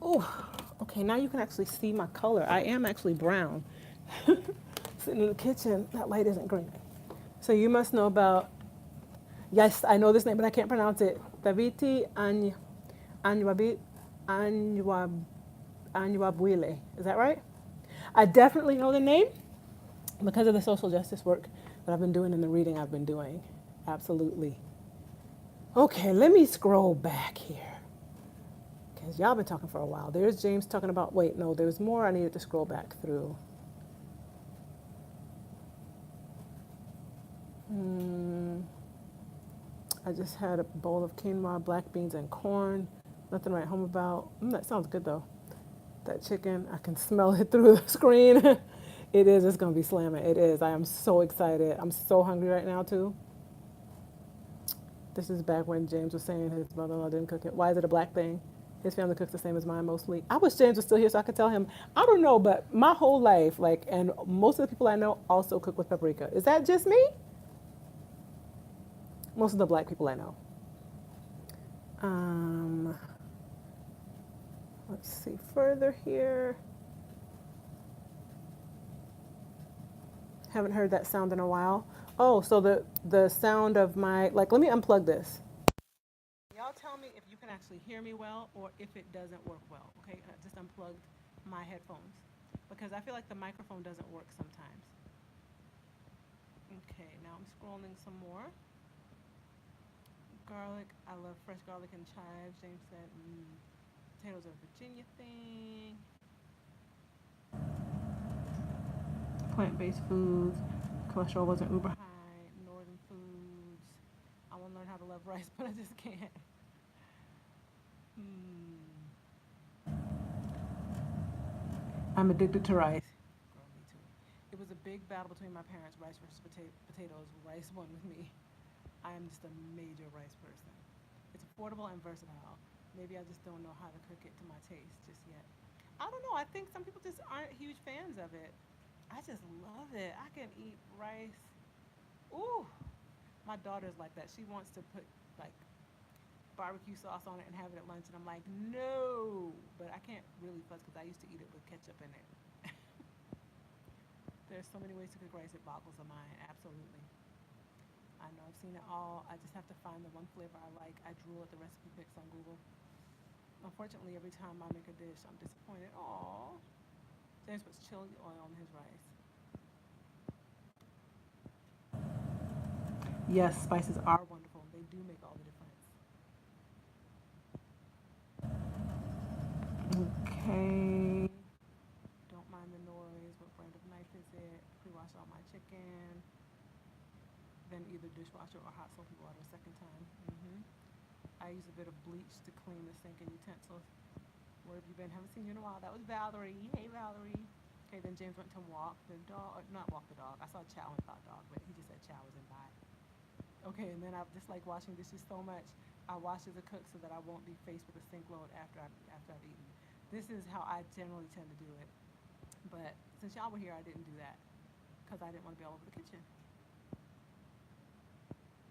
Oh, okay, now you can actually see my color. I am actually brown. Sitting in the kitchen, that light isn't green. So you must know about, yes, I know this name, but I can't pronounce it. Daviti Anywabuile. Is that right? I definitely know the name because of the social justice work that I've been doing and the reading I've been doing. Absolutely. Okay, let me scroll back here. Because y'all been talking for a while. There's James talking about, wait, no, there's more I needed to scroll back through. I just had a bowl of quinoa, black beans, and corn. Nothing to write home about. That sounds good though. That chicken, I can smell it through the screen. It is, it's gonna be slamming. It is, I am so excited. I'm so hungry right now too. This is back when James was saying his brother-in-law didn't cook it. Why is it a black thing? His family cooks the same as mine mostly. I wish James was still here so I could tell him. I don't know, but my whole life, like, and most of the people I know also cook with paprika. Is that just me? Most of the black people I know. Let's see further here. Haven't heard that sound in a while. Oh, so the sound of my, like, let me unplug this. Y'all tell me if you can actually hear me well or if it doesn't work well, okay? I just unplugged my headphones because I feel like the microphone doesn't work sometimes. Okay, now I'm scrolling some more. Garlic, I love fresh garlic and chives. James said, potatoes are a Virginia thing. Plant-based foods, cholesterol wasn't uber high. Northern foods. I want to learn how to love rice, but I just can't. I'm addicted to rice. Girl, me too. It was a big battle between my parents, rice versus potatoes. Rice won with me. I am just a major rice person. It's affordable and versatile. Maybe I just don't know how to cook it to my taste just yet. I don't know. I think some people just aren't huge fans of it. I just love it. I can eat rice. Ooh. My daughter's like that. She wants to put like barbecue sauce on it and have it at lunch, and I'm like, no. But I can't really fuss because I used to eat it with ketchup in it. There's so many ways to cook rice, it boggles the mind. Absolutely. I know, I've seen it all. I just have to find the one flavor I like. I drool at the recipe pics on Google. Unfortunately, every time I make a dish, I'm disappointed. Aww. James puts chili oil on his rice. Yes, spices are wonderful. They do make all the difference. Okay. Don't mind the noise. What brand of knife is it? Pre-wash all my chicken. Then either dishwasher or hot soapy water a second time. I use a bit of bleach to clean the sink and utensils. Where have you been? Haven't seen you in a while. That was Valerie. Hey, Valerie. Okay, then James went to walk the dog. Not walk the dog. I saw Chow and thought dog, but he just said Chow was in by. Okay, and then I just like washing dishes so much. I wash as a cook so that I won't be faced with a sink load after I've eaten. This is how I generally tend to do it. But since y'all were here, I didn't do that because I didn't want to be all over the kitchen.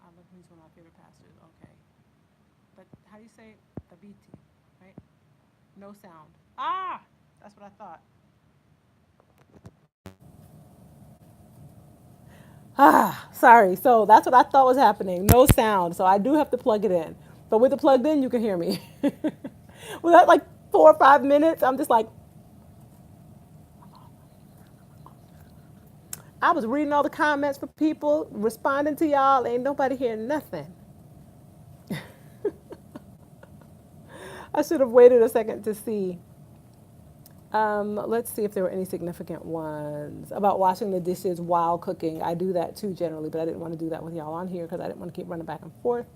I love him. He's one of my favorite pastors. Okay. But how do you say tabiti, right? No sound. Ah! That's what I thought. Ah, sorry. So that's what I thought was happening. No sound. So I do have to plug it in. But with it plugged in, you can hear me. Well, that like 4 or 5 minutes, I'm just like, I was reading all the comments for people, responding to y'all. Ain't nobody hearing nothing. I should have waited a second to see. Let's see if there were any significant ones about washing the dishes while cooking. I do that too generally, but I didn't want to do that with y'all on here because I didn't want to keep running back and forth.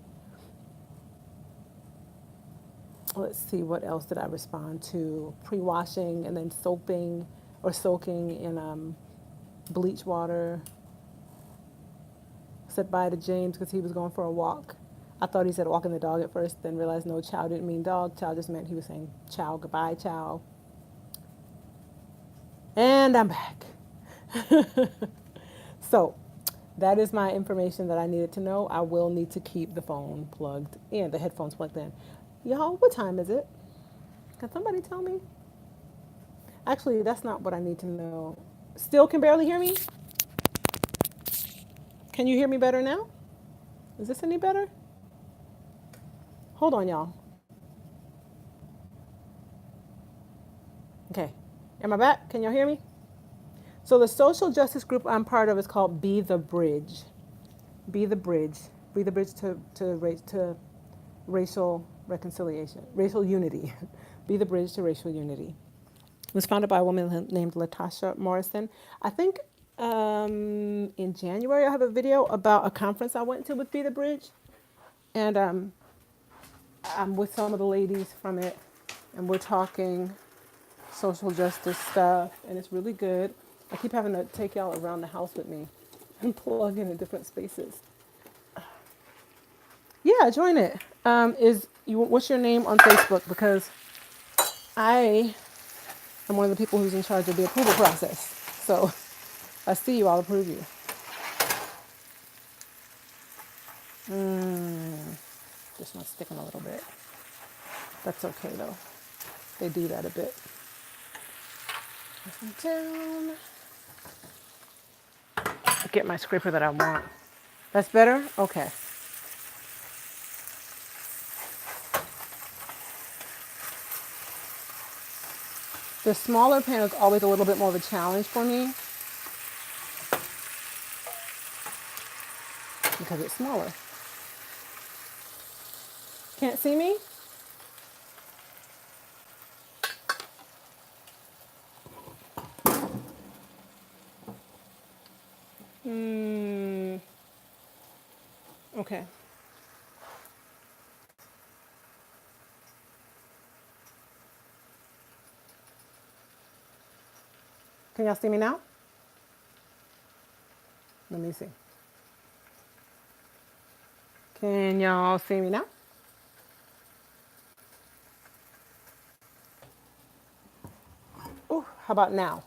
Let's see, what else did I respond to? Pre-washing and then soaping or soaking in bleach water. Said bye to James because he was going for a walk. I thought he said walking the dog at first, then realized no, Chow didn't mean dog. Chow just meant he was saying Chow, goodbye, Chow. And I'm back. So that is my information that I needed to know. I will need to keep the phone plugged in, the headphones plugged in. Y'all, what time is it? Can somebody tell me? Actually, that's not what I need to know. Still can barely hear me? Can you hear me better now? Is this any better? Hold on, y'all. Okay. Am I back? Can y'all hear me? So the social justice group I'm part of is called Be the Bridge. Be the Bridge. Be the Bridge to racial reconciliation, racial unity. Be the Bridge to racial unity. It was founded by a woman named Latasha Morrison. I think in January I have a video about a conference I went to with Be the Bridge. And I'm with some of the ladies from it. And we're talking social justice stuff. And it's really good. I keep having to take y'all around the house with me and plug in different spaces. Yeah, join it. What's your name on Facebook? Because I am one of the people who's in charge of the approval process. So if I see you, I'll approve you. This one's sticking a little bit. That's okay though. They do that a bit. This one down. Get my scraper that I want. That's better? Okay. The smaller pan is always a little bit more of a challenge for me because it's smaller. Can't see me? Okay. Can y'all see me now? Let me see. Can y'all see me now? Oh, how about now?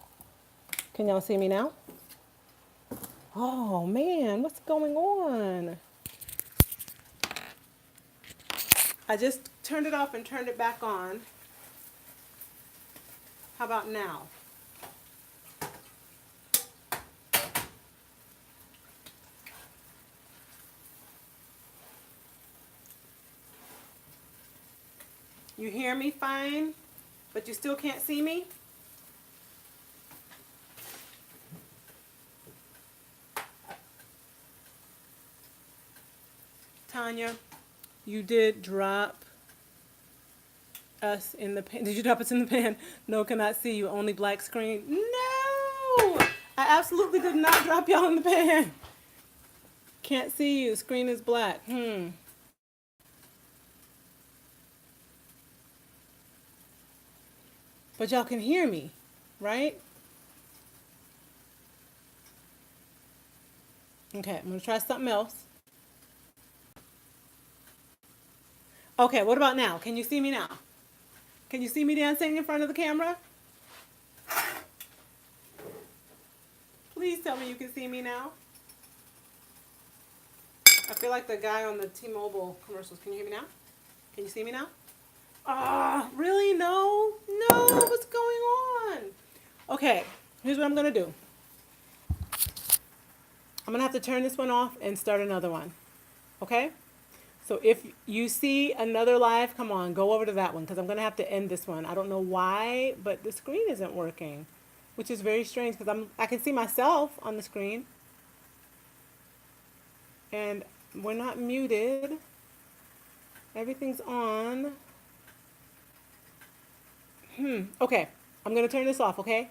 Can y'all see me now? Oh man, what's going on? I just turned it off and turned it back on. How about now? You hear me fine, but you still can't see me? Tanya, you did drop us in the pan. Did you drop us in the pan? No, cannot see you. Only black screen. No! I absolutely did not drop y'all in the pan. Can't see you. Screen is black. But y'all can hear me, right? Okay, I'm gonna try something else. Okay, what about now? Can you see me now? Can you see me dancing in front of the camera? Please tell me you can see me now. I feel like the guy on the T-Mobile commercials. Can you hear me now? Can you see me now? Ah, really? No? No, what's going on? Okay, here's what I'm gonna do. I'm gonna have to turn this one off and start another one. Okay? So if you see another live, come on, go over to that one because I'm gonna have to end this one. I don't know why, but the screen isn't working, which is very strange because I can see myself on the screen. And we're not muted. Everything's on. Okay, I'm gonna turn this off, okay?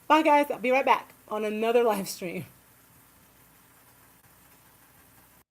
Bye guys, I'll be right back on another live stream.